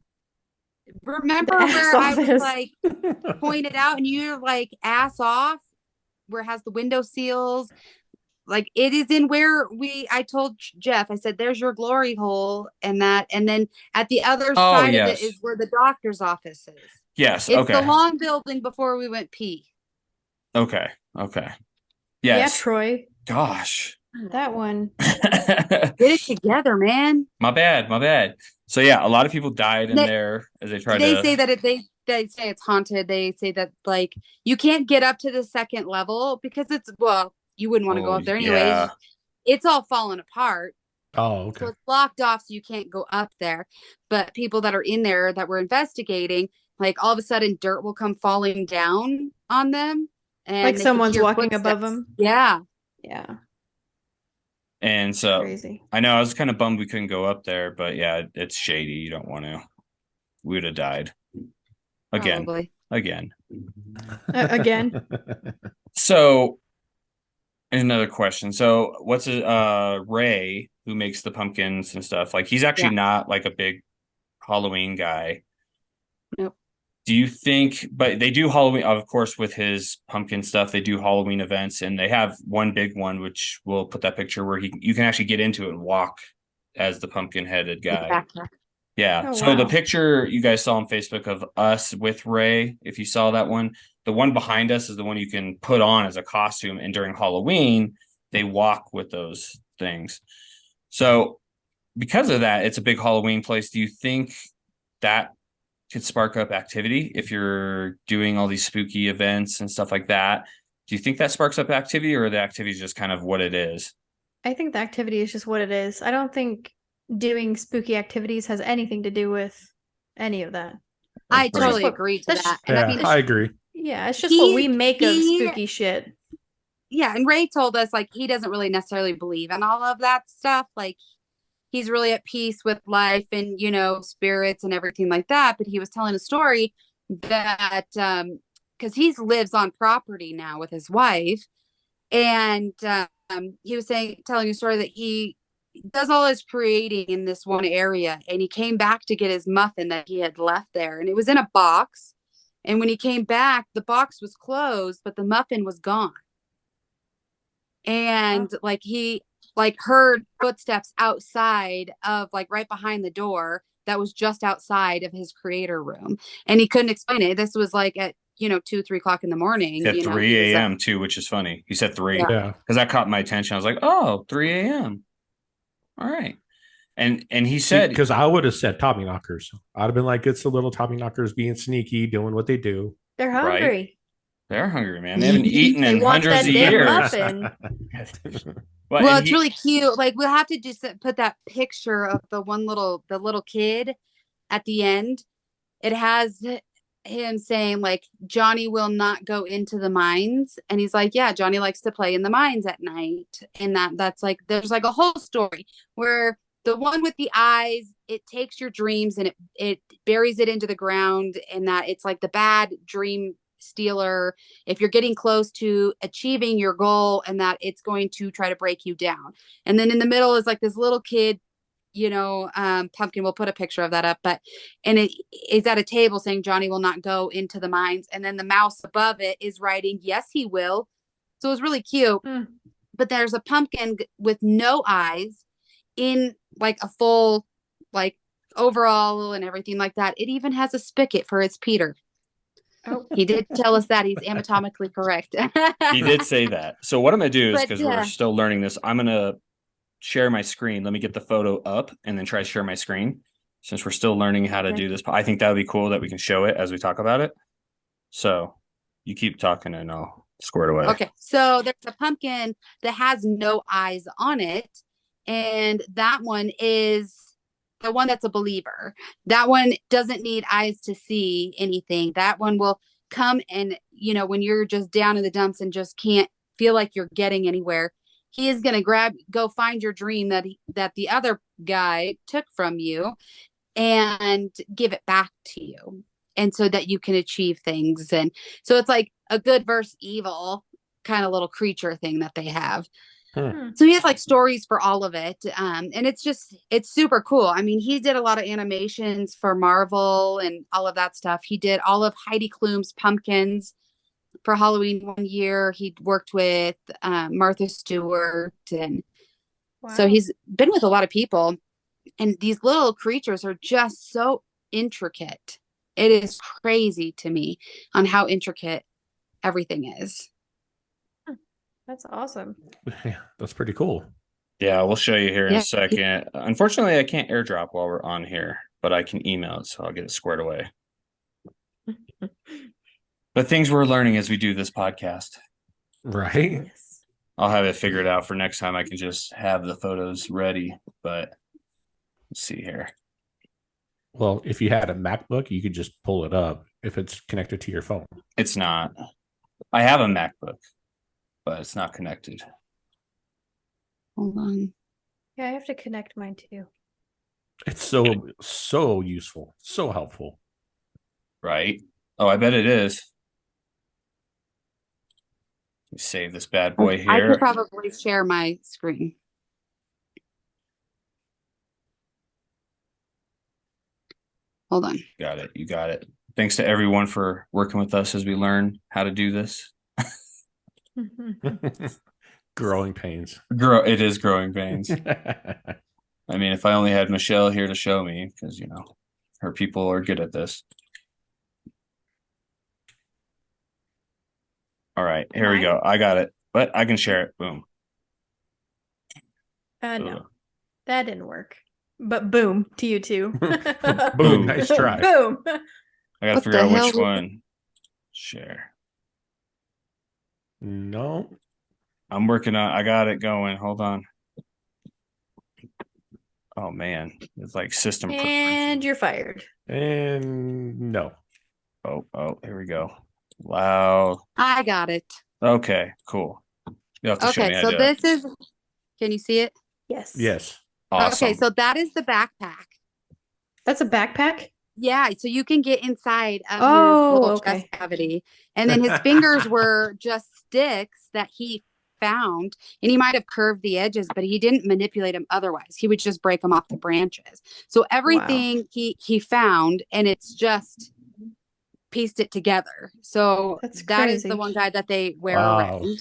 [SPEAKER 4] Remember where I was like pointed out, and you're like ass off, where it has the window seals. Like it is in where I told Jeff, I said, there's your glory hole and then at the other side of it is where the doctor's office is.
[SPEAKER 1] Yes.
[SPEAKER 4] It's the long building before we went pee.
[SPEAKER 1] Okay. Yes.
[SPEAKER 2] Yeah, Troy.
[SPEAKER 1] Gosh.
[SPEAKER 2] That one.
[SPEAKER 4] Get it together, man.
[SPEAKER 1] My bad. So yeah, a lot of people died in there as they tried to.
[SPEAKER 4] They say that they say it's haunted. They say that like you can't get up to the second level because you wouldn't want to go up there anyways. Yeah. It's all falling apart.
[SPEAKER 3] Oh, okay.
[SPEAKER 4] So it's blocked off, so you can't go up there. But people that are in there that were investigating, like all of a sudden dirt will come falling down on them. And
[SPEAKER 2] like someone's walking above them.
[SPEAKER 4] Yeah.
[SPEAKER 1] And so
[SPEAKER 2] crazy.
[SPEAKER 1] I know I was kind of bummed we couldn't go up there, but yeah, it's shady. You don't want to. We would have died. Again.
[SPEAKER 4] Probably.
[SPEAKER 1] Again. So another question. So what's Ray, who makes the pumpkins and stuff, like he's actually not like a big Halloween guy.
[SPEAKER 4] Nope.
[SPEAKER 1] Do you think, but they do Halloween, of course, with his pumpkin stuff, they do Halloween events, and they have one big one, which we'll put that picture where you can actually get into it and walk as the pumpkin headed guy.
[SPEAKER 4] Exactly.
[SPEAKER 1] Yeah. So the picture you guys saw on Facebook of us with Ray, if you saw that one, the one behind us is the one you can put on as a costume. And during Halloween, they walk with those things. So because of that, it's a big Halloween place. Do you think that could spark up activity if you're doing all these spooky events and stuff like that? Do you think that sparks up activity, or the activity is just kind of what it is?
[SPEAKER 2] I think the activity is just what it is. I don't think doing spooky activities has anything to do with any of that.
[SPEAKER 4] I
[SPEAKER 1] pretty-
[SPEAKER 4] totally
[SPEAKER 2] what-
[SPEAKER 4] agree to
[SPEAKER 2] that's-
[SPEAKER 4] that. And I mean,
[SPEAKER 3] I agree.
[SPEAKER 2] Yeah, it's just what we make of
[SPEAKER 4] he-
[SPEAKER 2] spooky shit.
[SPEAKER 4] yeah, and Ray told us like he doesn't really necessarily believe in all of that stuff. Like he's really at peace with life and spirits and everything like that. But he was telling a story that because he lives on property now with his wife, and he was telling a story that he does all his creating in this one area, and he came back to get his muffin that he had left there, and it was in a box. And when he came back, the box was closed, but the muffin was gone. And like he heard footsteps outside of like right behind the door that was just outside of his creator room, and he couldn't explain it. This was like at 2-3 o'clock in the morning.
[SPEAKER 1] At 3 a.m. too, which is funny. He said 3
[SPEAKER 4] Yeah.
[SPEAKER 3] Yeah.
[SPEAKER 1] because that caught my attention. I was like, oh, 3 a.m. All right. And he said,
[SPEAKER 3] Because I would have said Tommy knockers. I'd have been like, it's the little Tommy knockers being sneaky, doing what they do.
[SPEAKER 2] They're
[SPEAKER 1] Right.
[SPEAKER 2] hungry.
[SPEAKER 1] they're hungry, man. They haven't eaten
[SPEAKER 2] They
[SPEAKER 1] in
[SPEAKER 2] want
[SPEAKER 1] hundreds
[SPEAKER 2] that
[SPEAKER 1] of
[SPEAKER 2] damn
[SPEAKER 1] years.
[SPEAKER 2] muffin.
[SPEAKER 4] Well, it's really cute. Like we'll have to just put that picture of the little kid at the end. It has him saying like Johnny will not go into the mines, and he's like, yeah, Johnny likes to play in the mines at night. And that's like there's like a whole story where the one with the eyes, it takes your dreams and it buries it into the ground, and that it's like the bad dream stealer if you're getting close to achieving your goal, and that it's going to try to break you down. And then in the middle is like this little kid, Pumpkin, we'll put a picture of that up, and it is at a table saying Johnny will not go into the mines, and then the mouse above it is writing yes he will. So it's really cute. But there's a pumpkin with no eyes in like a full like overall and everything like that. It even has a spigot for its Peter.
[SPEAKER 2] Oh,
[SPEAKER 4] He did tell us that. He's anatomically correct.
[SPEAKER 1] He did say that. So what I'm going to do is,
[SPEAKER 4] But,
[SPEAKER 1] because
[SPEAKER 4] yeah.
[SPEAKER 1] we're still learning this, I'm going to share my screen. Let me get the photo up and then try to share my screen since we're still learning how to
[SPEAKER 2] Okay.
[SPEAKER 1] do this. I think that would be cool that we can show it as we talk about it. So you keep talking and I'll square it away.
[SPEAKER 4] Okay, so there's a pumpkin that has no eyes on it, and that one is the one that's a believer. That one doesn't need eyes to see anything. That one will come and, when you're just down in the dumps and just can't feel like you're getting anywhere, he is going to go find your dream that the other guy took from you and give it back to you. And so that you can achieve things. And so it's like a good versus evil kind of little creature thing that they have. So he has like stories for all of it. And it's super cool. I mean, he did a lot of animations for Marvel and all of that stuff. He did all of Heidi Klum's pumpkins for Halloween one year. He worked with Martha Stewart. And so he's been with a lot of people. And these little creatures are just so intricate. It is crazy to me on how intricate everything is.
[SPEAKER 2] That's awesome.
[SPEAKER 3] Yeah, that's pretty cool.
[SPEAKER 1] Yeah, we'll show you here in
[SPEAKER 4] Yeah.
[SPEAKER 1] a second. Unfortunately, I can't airdrop while we're on here, but I can email it, so I'll get it squared away. But things we're learning as we do this podcast.
[SPEAKER 3] Right?
[SPEAKER 2] Yes.
[SPEAKER 1] I'll have it figured out for next time. I can just have the photos ready, but let's see here.
[SPEAKER 3] Well, if you had a MacBook, you could just pull it up if it's connected to your phone.
[SPEAKER 1] It's not. I have a MacBook, but it's not connected.
[SPEAKER 4] Hold on.
[SPEAKER 2] Yeah, I have to connect mine too.
[SPEAKER 3] It's so useful, so helpful.
[SPEAKER 1] Right? Oh, I bet it is. Let me save this bad boy
[SPEAKER 4] I
[SPEAKER 1] here.
[SPEAKER 4] could probably share my screen. Hold on.
[SPEAKER 1] Got it. You got it. Thanks to everyone for working with us as we learn how to do this.
[SPEAKER 3] Growing pains.
[SPEAKER 1] It is growing pains. I mean, if I only had Michelle here to show me, because, her people are good at this. All right, here we go. I got it, but I can share it. Boom.
[SPEAKER 2] No, that didn't work. But boom to you too.
[SPEAKER 3] Boom, nice try.
[SPEAKER 2] Boom.
[SPEAKER 1] I got to
[SPEAKER 4] What
[SPEAKER 1] figure
[SPEAKER 4] the
[SPEAKER 1] out which
[SPEAKER 4] hell?
[SPEAKER 1] one. Share.
[SPEAKER 3] No.
[SPEAKER 1] I'm working on. I got it going. Hold on. Oh man, it's like system.
[SPEAKER 2] And you're fired.
[SPEAKER 3] And no.
[SPEAKER 1] Oh, here we go. Wow.
[SPEAKER 4] I got it.
[SPEAKER 1] Okay, cool. You have to show me
[SPEAKER 4] Okay,
[SPEAKER 1] how
[SPEAKER 4] so
[SPEAKER 1] to do it.
[SPEAKER 4] this is, can you see it?
[SPEAKER 2] Yes.
[SPEAKER 3] Yes.
[SPEAKER 1] Awesome.
[SPEAKER 4] Okay, so that is the backpack.
[SPEAKER 2] That's a backpack?
[SPEAKER 4] Yeah, so you can get inside of his
[SPEAKER 2] Oh,
[SPEAKER 4] little
[SPEAKER 2] okay.
[SPEAKER 4] chest cavity. And then his fingers were just sticks that he found. And he might have curved the edges, but he didn't manipulate them otherwise. He would just break them off the branches. So everything he found, and it's just pieced it together. So
[SPEAKER 2] That's
[SPEAKER 4] that is the
[SPEAKER 2] crazy.
[SPEAKER 4] one guy that they wear
[SPEAKER 3] Wow.
[SPEAKER 4] around.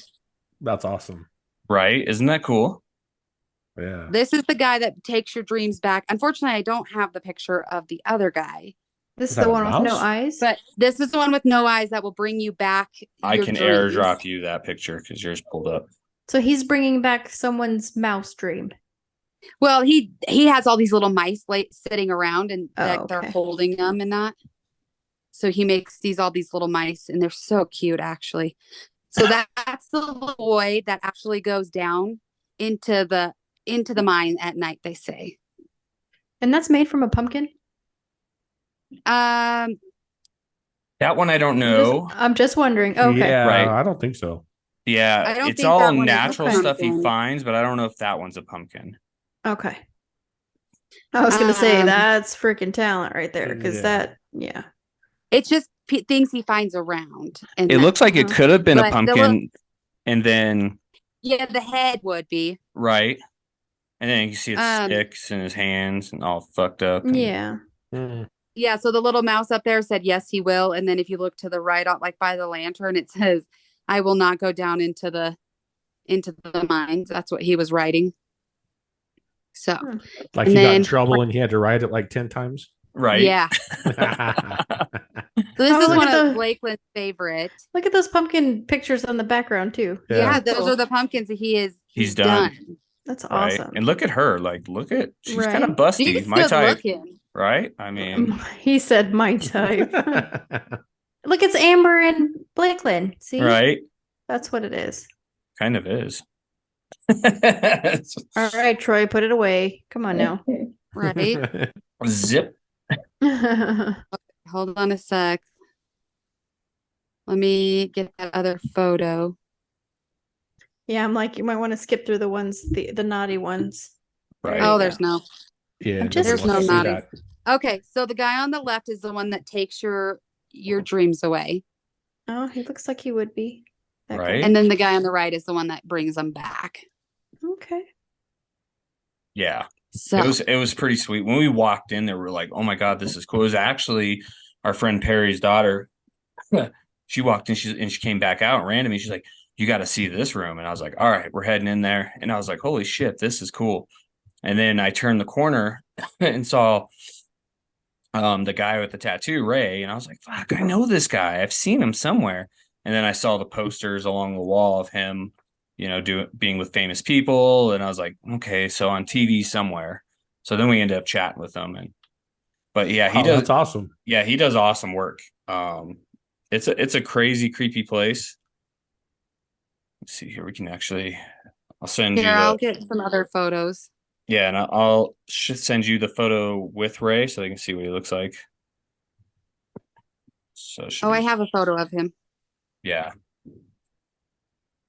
[SPEAKER 3] That's awesome.
[SPEAKER 1] Right? Isn't that cool?
[SPEAKER 3] Yeah.
[SPEAKER 4] This is the guy that takes your dreams back. Unfortunately, I don't have the picture of the other guy,
[SPEAKER 2] This
[SPEAKER 3] Is
[SPEAKER 2] is the
[SPEAKER 3] that a
[SPEAKER 2] one with no
[SPEAKER 3] mouse?
[SPEAKER 2] eyes?
[SPEAKER 4] but this is the one with no eyes that will bring you back
[SPEAKER 1] I
[SPEAKER 4] your
[SPEAKER 1] can
[SPEAKER 4] dreams.
[SPEAKER 1] airdrop you that picture because yours pulled up.
[SPEAKER 2] So he's bringing back someone's mouse dream.
[SPEAKER 4] Well, he has all these little mice sitting around, and
[SPEAKER 2] Oh,
[SPEAKER 4] they're
[SPEAKER 2] okay.
[SPEAKER 4] holding them and that. So he makes all these little mice, and they're so cute, actually. So that's the little boy that actually goes down into the mine at night, they say.
[SPEAKER 2] And that's made from a pumpkin?
[SPEAKER 4] Um,
[SPEAKER 1] That one I don't know.
[SPEAKER 2] I'm just wondering. Oh, okay.
[SPEAKER 3] Yeah,
[SPEAKER 1] Right.
[SPEAKER 3] I don't think so.
[SPEAKER 1] Yeah,
[SPEAKER 4] I don't
[SPEAKER 1] it's
[SPEAKER 4] think
[SPEAKER 1] all
[SPEAKER 4] that one is a
[SPEAKER 1] natural stuff he
[SPEAKER 4] pumpkin.
[SPEAKER 1] finds, but I don't know if that one's a pumpkin.
[SPEAKER 2] Okay. I was gonna say
[SPEAKER 4] Um,
[SPEAKER 2] that's freaking talent right there, because
[SPEAKER 3] Yeah.
[SPEAKER 2] yeah.
[SPEAKER 4] It's just things he finds around. And
[SPEAKER 1] It looks like it
[SPEAKER 2] Uh-huh.
[SPEAKER 1] could have been a
[SPEAKER 4] But the
[SPEAKER 1] pumpkin, and then
[SPEAKER 4] yeah, the head would be.
[SPEAKER 1] right, and then you see its
[SPEAKER 4] Um,
[SPEAKER 1] sticks in his hands and all fucked up. and-
[SPEAKER 2] Yeah.
[SPEAKER 3] Mm.
[SPEAKER 4] Yeah, so the little mouse up there said yes, he will. And then if you look to the right, like by the lantern, it says, "I will not go down into the mines." That's what he was writing. So
[SPEAKER 2] Hmm.
[SPEAKER 3] Like
[SPEAKER 4] And
[SPEAKER 3] he got in
[SPEAKER 4] then-
[SPEAKER 3] trouble and he had to write it like 10 times.
[SPEAKER 1] Right.
[SPEAKER 4] yeah. So this
[SPEAKER 2] Oh,
[SPEAKER 4] is
[SPEAKER 2] look
[SPEAKER 4] one
[SPEAKER 2] at
[SPEAKER 4] of
[SPEAKER 2] the-
[SPEAKER 4] Lakeland's favorite.
[SPEAKER 2] Look at those pumpkin pictures on the background too.
[SPEAKER 4] Yeah,
[SPEAKER 3] Yeah.
[SPEAKER 4] those
[SPEAKER 2] Cool.
[SPEAKER 4] are the pumpkins that
[SPEAKER 1] He's done.
[SPEAKER 2] That's
[SPEAKER 1] Right.
[SPEAKER 2] awesome.
[SPEAKER 1] And look at her. Like, look at she's kind of
[SPEAKER 2] Right.
[SPEAKER 1] busty.
[SPEAKER 4] She's
[SPEAKER 1] My
[SPEAKER 4] good
[SPEAKER 1] type.
[SPEAKER 4] looking.
[SPEAKER 1] Right? I mean,
[SPEAKER 2] He said my type. Look, it's Amber and Blakeland. See?
[SPEAKER 1] right?
[SPEAKER 2] That's what it is.
[SPEAKER 1] Kind of is.
[SPEAKER 2] All right, Troy, put it away. Come on now.
[SPEAKER 4] Right.
[SPEAKER 1] Zip.
[SPEAKER 4] Hold on a sec. Let me get that other photo.
[SPEAKER 2] Yeah, I'm like, you might want to skip through the ones, the naughty ones.
[SPEAKER 1] Right.
[SPEAKER 2] There you
[SPEAKER 4] Oh,
[SPEAKER 2] go.
[SPEAKER 4] there's no.
[SPEAKER 3] Yeah,
[SPEAKER 2] I'm just-
[SPEAKER 3] nobody wants
[SPEAKER 4] There's
[SPEAKER 3] to
[SPEAKER 4] no
[SPEAKER 3] see
[SPEAKER 4] naughty.
[SPEAKER 3] that.
[SPEAKER 4] Okay, so the guy on the left is the one that takes your dreams away.
[SPEAKER 2] Oh, he looks like he would be. That guy.
[SPEAKER 1] Right.
[SPEAKER 4] And then the guy on the right is the one that brings them back.
[SPEAKER 2] Okay.
[SPEAKER 1] Yeah.
[SPEAKER 4] So
[SPEAKER 1] It was pretty sweet. When we walked in there, we were like, oh my God, this is cool. It was actually our friend Perry's daughter. She walked in, she came back out and ran to me. She's like, you got to see this room. And I was like, all right, we're heading in there. And I was like, holy shit, this is cool. And then I turned the corner and saw the guy with the tattoo, Ray. And I was like, fuck, I know this guy. I've seen him somewhere. And then I saw the posters along the wall of him, being with famous people. And I was like, okay, so on TV somewhere. So then we ended up chatting with him. But yeah, he does.
[SPEAKER 3] That's awesome.
[SPEAKER 1] Yeah, he does awesome work. It's a crazy, creepy place. Let's see here. We can actually, I'll send you.
[SPEAKER 4] here, I'll get some other photos.
[SPEAKER 1] Yeah, and I'll should send you the photo with Ray so they can see what he looks like. So
[SPEAKER 4] Oh, I have a photo of him.
[SPEAKER 1] Yeah.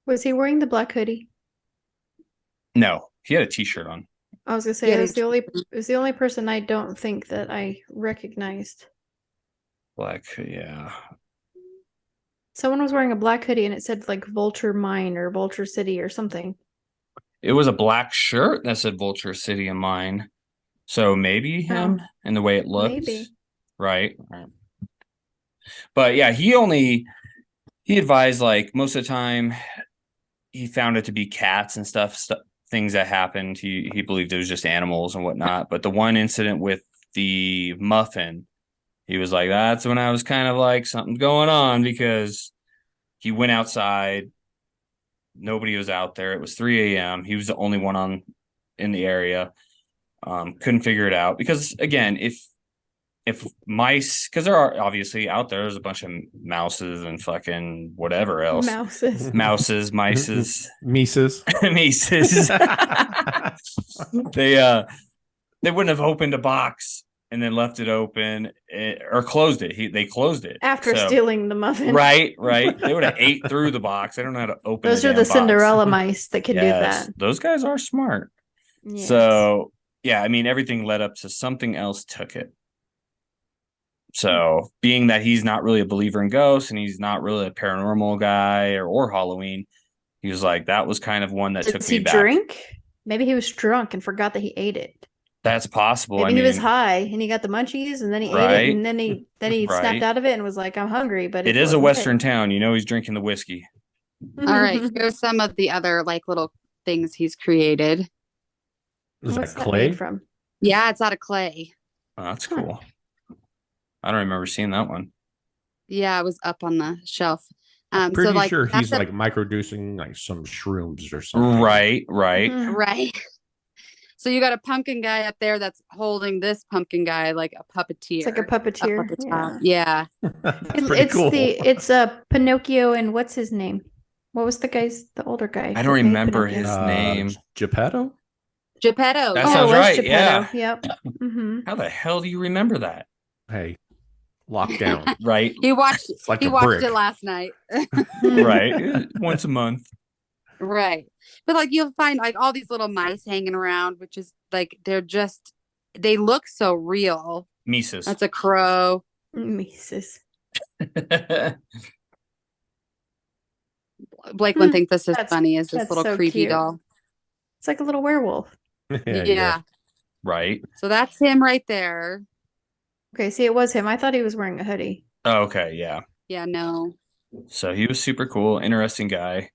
[SPEAKER 2] Was he wearing the black hoodie?
[SPEAKER 1] No, he had a t-shirt on.
[SPEAKER 2] I was gonna say
[SPEAKER 4] Yeah,
[SPEAKER 2] it was the only person I don't think that I recognized.
[SPEAKER 1] Black, yeah.
[SPEAKER 2] Someone was wearing a black hoodie and it said like Vulture Mine or Vulture City or something.
[SPEAKER 1] It was a black shirt that said Vulture City in mine. So maybe him and the way it looks.
[SPEAKER 2] Maybe.
[SPEAKER 1] Right. But yeah, he advised, like, most of the time he found it to be cats and stuff, things that happened. He believed it was just animals and whatnot. But the one incident with the muffin, he was like, that's when I was kind of like, something's going on, because he went outside. Nobody was out there. It was 3 a.m. He was the only one in the area. Couldn't figure it out because, again, if mice, because there are obviously out there's a bunch of mouses and fucking whatever else.
[SPEAKER 2] Mouses.
[SPEAKER 1] Mouses, mices,
[SPEAKER 3] Mises.
[SPEAKER 1] mices. They they wouldn't have opened a box and then left it open or closed it. They closed it
[SPEAKER 2] After
[SPEAKER 1] so,
[SPEAKER 2] stealing the muffin.
[SPEAKER 1] Right. They would have ate through the box. They don't know how to open
[SPEAKER 2] Those
[SPEAKER 1] a
[SPEAKER 2] are the
[SPEAKER 1] damn box.
[SPEAKER 2] Cinderella mice that can do
[SPEAKER 1] Yes,
[SPEAKER 2] that.
[SPEAKER 1] those guys are smart.
[SPEAKER 2] Yes.
[SPEAKER 1] So yeah, I mean everything led up to something else took it. So being that he's not really a believer in ghosts and he's not really a paranormal guy or Halloween, he was like, that was kind of one that
[SPEAKER 2] Did
[SPEAKER 1] took
[SPEAKER 2] he
[SPEAKER 1] me back.
[SPEAKER 2] drink? Maybe he was drunk and forgot that he ate it.
[SPEAKER 1] That's possible.
[SPEAKER 2] Maybe
[SPEAKER 1] I
[SPEAKER 2] he was
[SPEAKER 1] mean,
[SPEAKER 2] high and he got the munchies and then he ate
[SPEAKER 1] Right.
[SPEAKER 2] it and then he
[SPEAKER 1] Right.
[SPEAKER 2] snapped out of it and was like, I'm hungry, but
[SPEAKER 1] it is a
[SPEAKER 2] wasn't
[SPEAKER 1] Western
[SPEAKER 2] it.
[SPEAKER 1] town. You know, he's drinking the whiskey.
[SPEAKER 4] All right, here's some of the other like little things he's created.
[SPEAKER 3] Is
[SPEAKER 2] What's
[SPEAKER 3] that
[SPEAKER 2] that
[SPEAKER 3] clay?
[SPEAKER 2] made from?
[SPEAKER 4] Yeah, it's out of clay.
[SPEAKER 1] Oh, that's cool. I don't remember seeing that one.
[SPEAKER 4] Yeah, it was up on the shelf.
[SPEAKER 3] Pretty
[SPEAKER 4] so like
[SPEAKER 3] sure
[SPEAKER 4] that's
[SPEAKER 3] he's
[SPEAKER 4] a-
[SPEAKER 3] like microdosing like some shrooms or something.
[SPEAKER 1] Right.
[SPEAKER 2] Mhm.
[SPEAKER 4] right. So you got a pumpkin guy up there that's holding this pumpkin guy like a puppeteer.
[SPEAKER 2] It's like a puppeteer.
[SPEAKER 4] Up at the top. Yeah.
[SPEAKER 3] That's pretty cool.
[SPEAKER 2] It's Pinocchio and what's his name? What was the older guy?
[SPEAKER 1] I don't
[SPEAKER 2] that made
[SPEAKER 1] remember
[SPEAKER 2] Pinocchio?
[SPEAKER 1] his name.
[SPEAKER 3] Geppetto?
[SPEAKER 4] Geppetto.
[SPEAKER 1] That
[SPEAKER 2] Oh,
[SPEAKER 1] sounds
[SPEAKER 2] it was
[SPEAKER 1] right,
[SPEAKER 2] Geppetto.
[SPEAKER 1] yeah.
[SPEAKER 2] Yep. hmm
[SPEAKER 1] How the hell do you remember that?
[SPEAKER 3] Hey, lockdown.
[SPEAKER 1] Right.
[SPEAKER 4] He watched
[SPEAKER 3] It's like
[SPEAKER 4] he
[SPEAKER 3] a
[SPEAKER 4] watched
[SPEAKER 3] brick.
[SPEAKER 4] it last night.
[SPEAKER 1] Right. Once a month.
[SPEAKER 4] Right. But like you'll find like all these little mice hanging around, which is like they look so real.
[SPEAKER 1] Mises.
[SPEAKER 4] That's a crow.
[SPEAKER 2] Mises.
[SPEAKER 4] Blake thinks this is
[SPEAKER 2] That's-
[SPEAKER 4] funny is this
[SPEAKER 2] that's
[SPEAKER 4] little
[SPEAKER 2] so
[SPEAKER 4] creepy
[SPEAKER 2] cute.
[SPEAKER 4] doll.
[SPEAKER 2] It's like a little werewolf.
[SPEAKER 4] Yeah.
[SPEAKER 1] Right.
[SPEAKER 4] So that's him right there.
[SPEAKER 2] Okay, see, it was him. I thought he was wearing a hoodie.
[SPEAKER 1] Oh, okay. Yeah.
[SPEAKER 4] Yeah, no.
[SPEAKER 1] So he was super cool, interesting guy.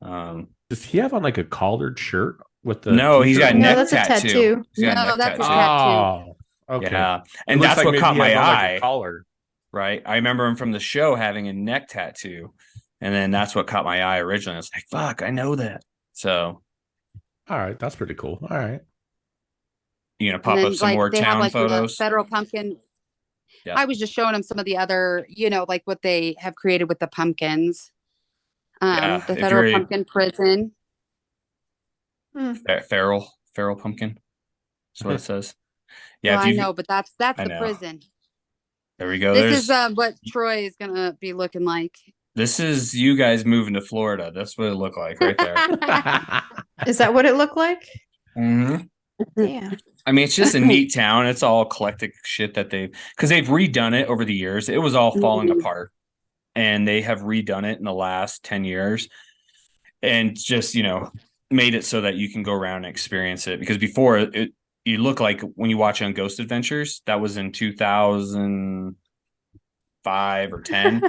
[SPEAKER 3] Does he have on like a collared shirt with the
[SPEAKER 1] No, he's got a
[SPEAKER 3] t-shirt?
[SPEAKER 2] No,
[SPEAKER 1] neck
[SPEAKER 2] that's a
[SPEAKER 1] tattoo.
[SPEAKER 2] tattoo.
[SPEAKER 1] He's got a
[SPEAKER 4] No,
[SPEAKER 1] neck
[SPEAKER 4] that's a
[SPEAKER 1] tattoo.
[SPEAKER 3] Oh, okay.
[SPEAKER 1] Yeah.
[SPEAKER 3] It
[SPEAKER 1] And
[SPEAKER 3] looks
[SPEAKER 1] that's
[SPEAKER 3] like
[SPEAKER 1] what
[SPEAKER 3] maybe
[SPEAKER 1] caught
[SPEAKER 3] he
[SPEAKER 1] my
[SPEAKER 3] has on, like,
[SPEAKER 1] eye.
[SPEAKER 3] a collar.
[SPEAKER 1] Right. I remember him from the show having a neck tattoo. And then that's what caught my eye originally. I was like, fuck, I know that. So
[SPEAKER 3] All right, that's pretty cool. All right.
[SPEAKER 1] you know,
[SPEAKER 4] And
[SPEAKER 1] pop
[SPEAKER 4] then
[SPEAKER 1] up some more
[SPEAKER 4] they have
[SPEAKER 1] town
[SPEAKER 4] like the
[SPEAKER 1] photos.
[SPEAKER 4] federal pumpkin.
[SPEAKER 1] Yeah.
[SPEAKER 4] I was just showing them some of the other, like what they have created with the pumpkins.
[SPEAKER 1] Yeah,
[SPEAKER 4] The
[SPEAKER 1] if
[SPEAKER 4] federal
[SPEAKER 1] you're a-
[SPEAKER 4] pumpkin prison.
[SPEAKER 1] Feral pumpkin. That's what it says. Yeah,
[SPEAKER 4] Well,
[SPEAKER 1] if
[SPEAKER 4] I
[SPEAKER 1] you
[SPEAKER 4] know, but that's
[SPEAKER 1] I
[SPEAKER 4] the
[SPEAKER 1] know.
[SPEAKER 4] prison.
[SPEAKER 1] There we go.
[SPEAKER 4] This is what Troy is gonna be looking like.
[SPEAKER 1] This is you guys moving to Florida. That's what it looked like right there.
[SPEAKER 2] Is that what it looked like?
[SPEAKER 1] Mm-hmm.
[SPEAKER 2] Yeah.
[SPEAKER 1] I mean, it's just a neat town. It's all eclectic shit that because they've redone it over the years. It was all falling
[SPEAKER 4] Mhm.
[SPEAKER 1] apart, and they have redone it in the last 10 years, and just made it so that you can go around and experience it. Because before you look like when you watch on Ghost Adventures, that was in 2005 or 10.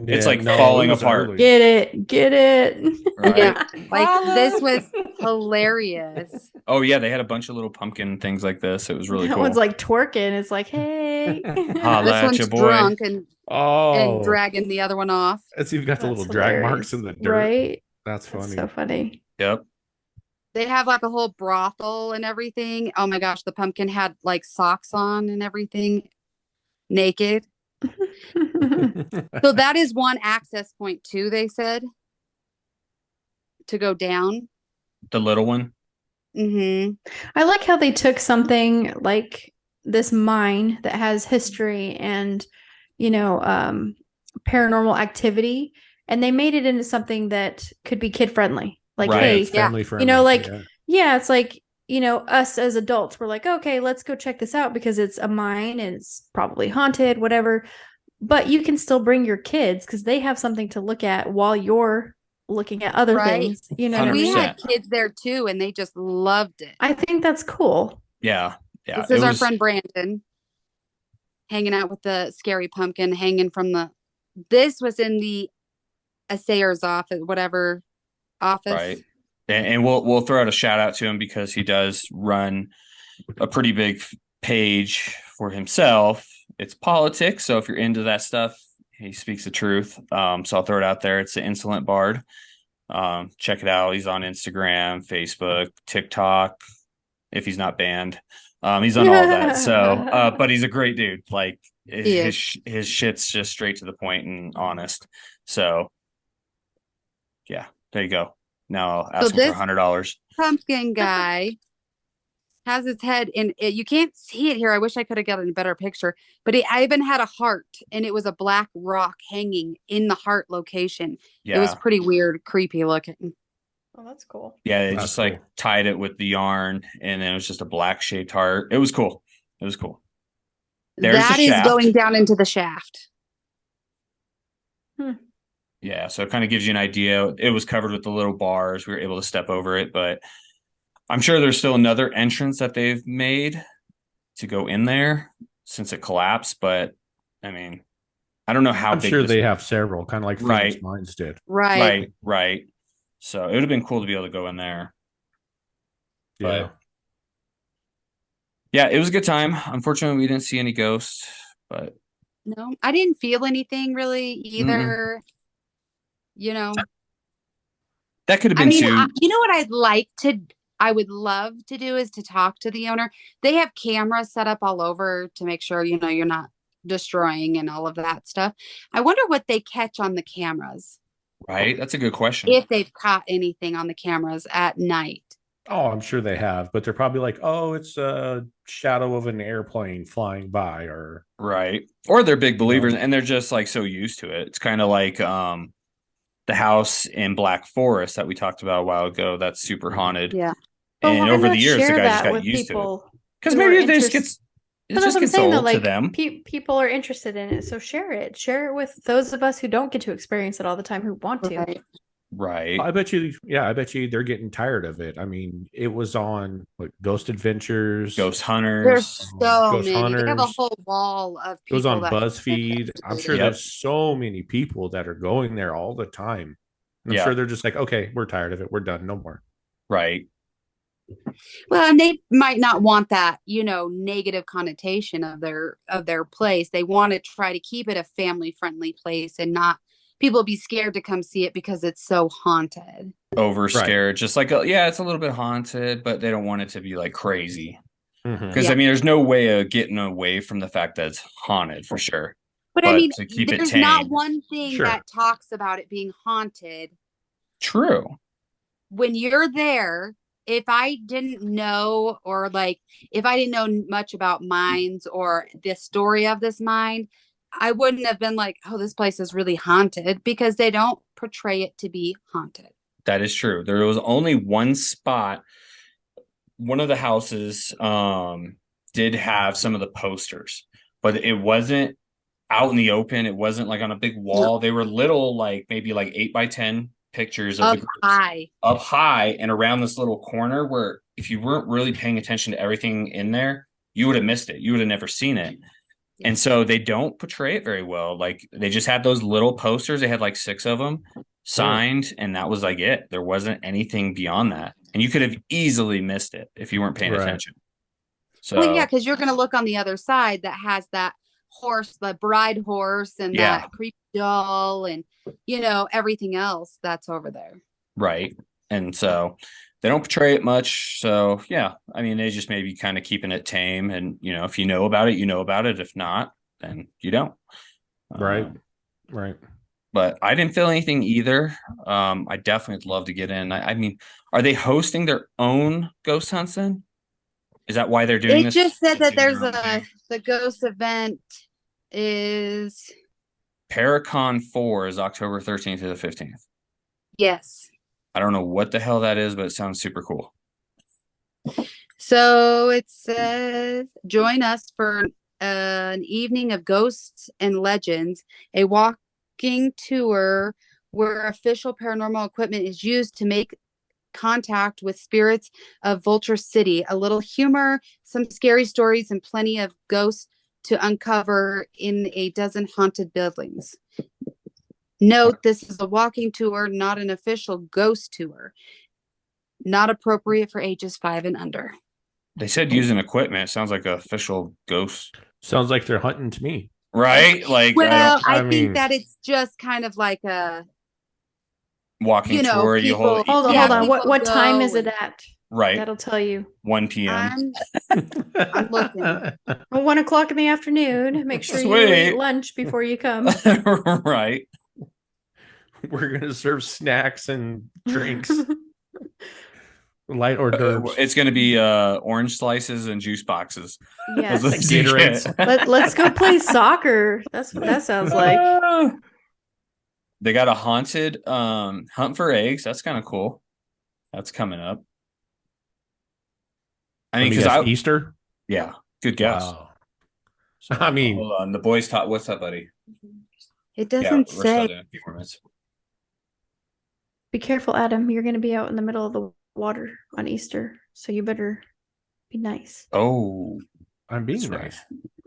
[SPEAKER 1] It's like falling
[SPEAKER 3] it was
[SPEAKER 1] apart.
[SPEAKER 3] early.
[SPEAKER 2] Get it.
[SPEAKER 1] Right?
[SPEAKER 4] Yeah. Like this was hilarious.
[SPEAKER 1] Oh yeah, they had a bunch of little pumpkin things like this. It was really
[SPEAKER 2] That
[SPEAKER 1] cool.
[SPEAKER 2] one's like twerking. It's like, hey.
[SPEAKER 1] Holla
[SPEAKER 4] This
[SPEAKER 1] at
[SPEAKER 4] one's
[SPEAKER 1] ya, boy.
[SPEAKER 4] drunk and
[SPEAKER 3] Oh,
[SPEAKER 4] dragging the other one off.
[SPEAKER 3] it's even got the
[SPEAKER 2] That's
[SPEAKER 3] little drag marks
[SPEAKER 2] hilarious.
[SPEAKER 3] in the dirt.
[SPEAKER 2] Right?
[SPEAKER 3] That's
[SPEAKER 2] That's
[SPEAKER 3] funny.
[SPEAKER 2] so funny.
[SPEAKER 1] Yep.
[SPEAKER 4] They have like a whole brothel and everything. Oh my gosh, the pumpkin had like socks on and everything, naked. So that is one access point too, they said, to go down.
[SPEAKER 1] The little one.
[SPEAKER 4] Mm-hmm.
[SPEAKER 2] I like how they took something like this mine that has history and, paranormal activity, and they made it into something that could be kid friendly. Like,
[SPEAKER 1] Right.
[SPEAKER 2] hey,
[SPEAKER 3] It's family friendly.
[SPEAKER 2] yeah, it's like, us as adults, we're like, okay, let's go check this out because it's a mine and it's probably haunted, whatever. But you can still bring your kids because they have something to look at while you're looking at other
[SPEAKER 4] Right.
[SPEAKER 2] things. You know what I
[SPEAKER 4] We
[SPEAKER 2] mean?
[SPEAKER 1] 100%.
[SPEAKER 4] had kids there too, and they just loved it.
[SPEAKER 2] I think that's cool.
[SPEAKER 1] Yeah. Yeah.
[SPEAKER 4] This is
[SPEAKER 1] it
[SPEAKER 4] our
[SPEAKER 1] was-
[SPEAKER 4] friend Brandon hanging out with the scary pumpkin hanging from this was in the assayer's office, whatever office.
[SPEAKER 1] Right. And we'll throw out a shout out to him because he does run a pretty big page for himself. It's politics, so if you're into that stuff, he speaks the truth. So I'll throw it out there. It's the Insolent Bard. Check it out. He's on Instagram, Facebook, TikTok, if he's not banned. He's on all of that. So, but he's a great dude. Like his shit's just straight to the point and honest. So, yeah, there you go. Now I'll ask him for
[SPEAKER 4] this-
[SPEAKER 1] $100.
[SPEAKER 4] Pumpkin guy has its head in it. You can't see it here. I wish I could have gotten a better picture, but I even had a heart, and it was a black rock hanging in the heart location. It was
[SPEAKER 1] Yeah.
[SPEAKER 4] pretty weird, creepy looking.
[SPEAKER 2] Oh, that's cool.
[SPEAKER 1] Yeah, they
[SPEAKER 3] That's
[SPEAKER 1] just like
[SPEAKER 3] cool.
[SPEAKER 1] tied it with the yarn, and then it was just a black shaped heart. It was cool. It was cool. There's the
[SPEAKER 4] That is
[SPEAKER 1] shaft.
[SPEAKER 4] going down into the shaft.
[SPEAKER 1] Yeah, so it kind of gives you an idea. It was covered with the little bars. We were able to step over it, but I'm sure there's still another entrance that they've made to go in there since it collapsed. But I mean, I don't know how
[SPEAKER 3] I'm
[SPEAKER 1] big
[SPEAKER 3] sure
[SPEAKER 1] this
[SPEAKER 3] they
[SPEAKER 1] would.
[SPEAKER 3] have several, kind of like Phoenix
[SPEAKER 1] Right,
[SPEAKER 3] Mines did.
[SPEAKER 4] Right.
[SPEAKER 1] right. So it would have been cool to be able to go in there.
[SPEAKER 3] Yeah.
[SPEAKER 1] But yeah, it was a good time. Unfortunately, we didn't see any ghosts, but
[SPEAKER 4] No, I didn't feel anything really either. You know,
[SPEAKER 1] that could have
[SPEAKER 4] I
[SPEAKER 1] been
[SPEAKER 4] mean,
[SPEAKER 1] too.
[SPEAKER 4] you know what I would love to do is to talk to the owner. They have cameras set up all over to make sure, you're not destroying and all of that stuff. I wonder what they catch on the cameras,
[SPEAKER 1] Right? That's a good question.
[SPEAKER 4] if they've caught anything on the cameras at night.
[SPEAKER 3] Oh, I'm sure they have, but they're probably like, oh, it's a shadow of an airplane flying by, or
[SPEAKER 1] Right. Or they're big believers
[SPEAKER 3] No.
[SPEAKER 1] and they're just like so used to it. It's kind of like the house in Black Forest that we talked about a while ago that's super haunted.
[SPEAKER 4] Yeah.
[SPEAKER 2] But
[SPEAKER 1] And
[SPEAKER 2] why
[SPEAKER 1] over the
[SPEAKER 2] not
[SPEAKER 1] years the
[SPEAKER 2] share
[SPEAKER 1] guy just
[SPEAKER 2] that
[SPEAKER 1] got
[SPEAKER 2] with
[SPEAKER 1] used to it.
[SPEAKER 2] people
[SPEAKER 1] Because
[SPEAKER 2] who are
[SPEAKER 1] maybe it just
[SPEAKER 2] interested?
[SPEAKER 1] gets
[SPEAKER 2] But that's what I'm
[SPEAKER 1] gets
[SPEAKER 2] saying though.
[SPEAKER 1] old to
[SPEAKER 2] Like
[SPEAKER 1] them.
[SPEAKER 2] people are interested in it, so share it. Share it with those of us who don't get to experience it all the time, who want to.
[SPEAKER 4] Right.
[SPEAKER 1] Right.
[SPEAKER 3] I bet you, they're getting tired of it. I mean, it was on like Ghost Adventures,
[SPEAKER 1] Ghost
[SPEAKER 4] There's
[SPEAKER 1] hunters.
[SPEAKER 4] so
[SPEAKER 3] Ghost
[SPEAKER 4] many. They have a
[SPEAKER 3] Hunters.
[SPEAKER 4] whole wall of
[SPEAKER 3] It was
[SPEAKER 4] people
[SPEAKER 3] on
[SPEAKER 4] that
[SPEAKER 3] BuzzFeed. I'm sure
[SPEAKER 1] Yep.
[SPEAKER 3] there's so many people that are going there all the time. And I'm
[SPEAKER 1] Yeah.
[SPEAKER 3] sure they're just like, okay, we're tired of it. We're done. No more.
[SPEAKER 1] Right.
[SPEAKER 4] Well, and they might not want that, negative connotation of their place. They want to try to keep it a family friendly place and not people be scared to come see it because it's so haunted.
[SPEAKER 1] Over
[SPEAKER 3] Right.
[SPEAKER 1] scared. Just like it's a little bit haunted, but they don't want it to be like crazy.
[SPEAKER 3] Mhm.
[SPEAKER 1] Because
[SPEAKER 4] Yeah.
[SPEAKER 1] I mean, there's no way of getting away from the fact that it's haunted for sure.
[SPEAKER 4] But I
[SPEAKER 1] But
[SPEAKER 4] mean,
[SPEAKER 1] to keep it
[SPEAKER 4] there's not
[SPEAKER 1] tame.
[SPEAKER 4] one thing
[SPEAKER 3] Sure.
[SPEAKER 4] that talks about it being haunted.
[SPEAKER 1] True.
[SPEAKER 4] When you're there, if I didn't know, or like if I didn't know much about mines or the story of this mine, I wouldn't have been like, oh, this place is really haunted, because they don't portray it to be haunted.
[SPEAKER 1] That is true. There was only one spot. One of the houses did have some of the posters, but it wasn't out in the open. It wasn't like on a big wall. They were little, like maybe like 8x10 pictures of
[SPEAKER 4] Up
[SPEAKER 1] the groups
[SPEAKER 4] high.
[SPEAKER 1] up high and around this little corner where if you weren't really paying attention to everything in there, you would have missed it. You would have never seen it.
[SPEAKER 4] Yeah.
[SPEAKER 1] And so they don't portray it very well. Like they just had those little posters. They had like 6 of them signed, and that was like it. There wasn't anything beyond that. And you could have easily missed it if you weren't paying
[SPEAKER 3] Right.
[SPEAKER 1] attention. So
[SPEAKER 4] Well, yeah, because you're going to look on the other side that has that horse, the bride horse, and
[SPEAKER 1] Yeah.
[SPEAKER 4] that creepy doll, and everything else that's over there.
[SPEAKER 1] right. And so they don't portray it much. So yeah, I mean, they just maybe kind of keeping it tame. And if you know about it, you know about it. If not, then you don't.
[SPEAKER 3] Right. Right.
[SPEAKER 1] But I didn't feel anything either. I definitely would love to get in. I mean, are they hosting their own ghost hunts then? Is that why they're doing
[SPEAKER 4] It
[SPEAKER 1] this?
[SPEAKER 4] just said that
[SPEAKER 1] Doing
[SPEAKER 4] there's
[SPEAKER 1] their own thing?
[SPEAKER 4] the ghost event is,
[SPEAKER 1] Paracon 4 is October 13th to the 15th.
[SPEAKER 4] yes.
[SPEAKER 1] I don't know what the hell that is, but it sounds super cool.
[SPEAKER 4] So it says, join us for an evening of ghosts and legends, a walking tour where official paranormal equipment is used to make contact with spirits of Vulture City. A little humor, some scary stories, and plenty of ghosts to uncover in a dozen haunted buildings. Note, this is a walking tour, not an official ghost tour. Not appropriate for ages 5 and under.
[SPEAKER 1] They said using equipment. It sounds like an official ghost,
[SPEAKER 3] Sounds like they're hunting to me.
[SPEAKER 1] right? Like
[SPEAKER 4] Well,
[SPEAKER 3] I
[SPEAKER 4] I
[SPEAKER 3] mean-
[SPEAKER 4] think that it's just kind of like a
[SPEAKER 1] walking tour. You
[SPEAKER 4] people-
[SPEAKER 1] hold
[SPEAKER 2] Hold on,
[SPEAKER 4] Yeah,
[SPEAKER 2] hold on.
[SPEAKER 4] people
[SPEAKER 2] What time is
[SPEAKER 4] go
[SPEAKER 2] it at?
[SPEAKER 1] right
[SPEAKER 2] That'll tell you.
[SPEAKER 1] 1 p.m.
[SPEAKER 4] I'm looking.
[SPEAKER 2] Well, 1 o'clock in the afternoon. Make sure you
[SPEAKER 1] Sweet.
[SPEAKER 2] eat lunch before you come.
[SPEAKER 1] Right.
[SPEAKER 3] We're gonna serve snacks and drinks. Light hors d'oeuvres.
[SPEAKER 1] It's going to be orange slices and juice boxes.
[SPEAKER 2] Yes.
[SPEAKER 1] Those are the things you
[SPEAKER 3] Gatorades.
[SPEAKER 1] get.
[SPEAKER 2] Let's go play soccer. That's what that sounds like.
[SPEAKER 1] They got a haunted hunt for eggs. That's kind of cool. That's coming up. I mean, because
[SPEAKER 3] Easter.
[SPEAKER 1] Yeah, good guess.
[SPEAKER 3] Wow. I mean,
[SPEAKER 1] hold on. The boys taught. What's up, buddy?
[SPEAKER 4] It doesn't
[SPEAKER 1] we're still
[SPEAKER 4] say.
[SPEAKER 1] doing a few more minutes.
[SPEAKER 2] Be careful, Adam. You're going to be out in the middle of the water on Easter, so you better be nice.
[SPEAKER 1] Oh,
[SPEAKER 3] I'm being
[SPEAKER 1] that's
[SPEAKER 3] nice.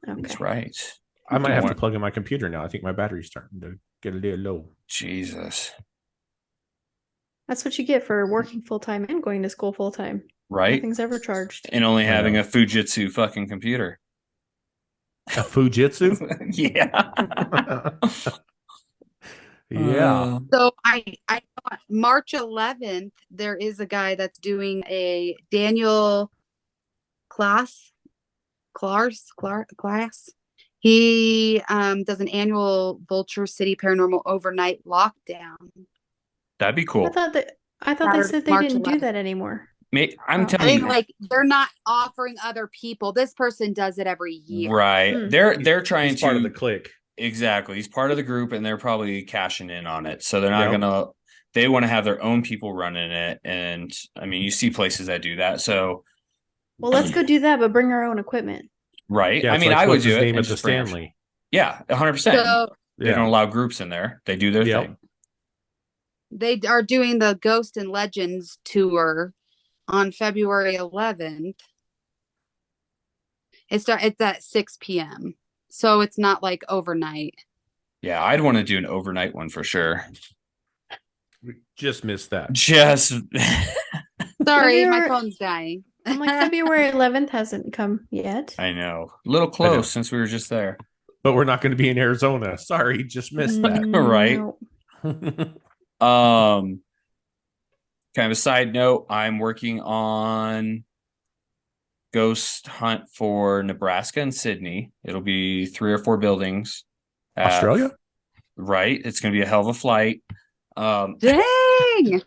[SPEAKER 1] right.
[SPEAKER 2] Okay.
[SPEAKER 1] That's right.
[SPEAKER 3] I might have to plug in my computer now. I think my battery's starting to get a little low.
[SPEAKER 1] Jesus.
[SPEAKER 2] That's what you get for working full time and going to school full time.
[SPEAKER 1] Right?
[SPEAKER 2] Nothing's ever charged.
[SPEAKER 1] And only having a Fujitsu fucking computer.
[SPEAKER 3] A Fujitsu?
[SPEAKER 1] Yeah.
[SPEAKER 3] Yeah.
[SPEAKER 4] So I March 11th, there is a guy that's doing a Daniel class. He does an annual Vulture City Paranormal overnight lockdown.
[SPEAKER 1] That'd be cool.
[SPEAKER 2] I thought they said they
[SPEAKER 4] March
[SPEAKER 2] didn't do
[SPEAKER 4] 11th.
[SPEAKER 2] that anymore.
[SPEAKER 1] I'm
[SPEAKER 2] I
[SPEAKER 4] I
[SPEAKER 1] telling
[SPEAKER 4] think
[SPEAKER 1] you.
[SPEAKER 4] like they're not offering other people. This person does it every year.
[SPEAKER 1] Right. They're trying
[SPEAKER 3] He's
[SPEAKER 1] to
[SPEAKER 3] part of the clique.
[SPEAKER 1] Exactly. He's part of the group and they're probably cashing in on it. So they're not they want to have their own people running it. And I mean, you see places that do that. So
[SPEAKER 2] Well, let's go do that, but bring our own equipment.
[SPEAKER 1] right.
[SPEAKER 3] Yeah,
[SPEAKER 1] I mean, I would
[SPEAKER 3] what's
[SPEAKER 1] do
[SPEAKER 3] his
[SPEAKER 1] it.
[SPEAKER 3] name
[SPEAKER 1] and
[SPEAKER 3] at the
[SPEAKER 1] just bring our-
[SPEAKER 3] Stanley.
[SPEAKER 1] Yeah, 100%.
[SPEAKER 4] So
[SPEAKER 1] They don't allow groups in there. They do their thing.
[SPEAKER 4] they are doing the Ghost and Legends tour on February 11th. It's at 6 p.m. So it's not like overnight.
[SPEAKER 1] Yeah, I'd want to do an overnight one for sure.
[SPEAKER 3] We just missed that.
[SPEAKER 1] Just
[SPEAKER 4] Sorry, my
[SPEAKER 2] February-
[SPEAKER 4] phone's dying.
[SPEAKER 2] I'm like, February 11th hasn't come yet.
[SPEAKER 1] I know. A little close since we were just there.
[SPEAKER 3] But we're not going to be in Arizona. Sorry, just missed that.
[SPEAKER 1] Right.
[SPEAKER 2] No.
[SPEAKER 1] Kind of a side note, I'm working on ghost hunt for Nebraska and Sydney. It'll be 3 or 4 buildings.
[SPEAKER 3] Australia?
[SPEAKER 1] Right. It's going to be a hell of a flight.
[SPEAKER 4] Dang!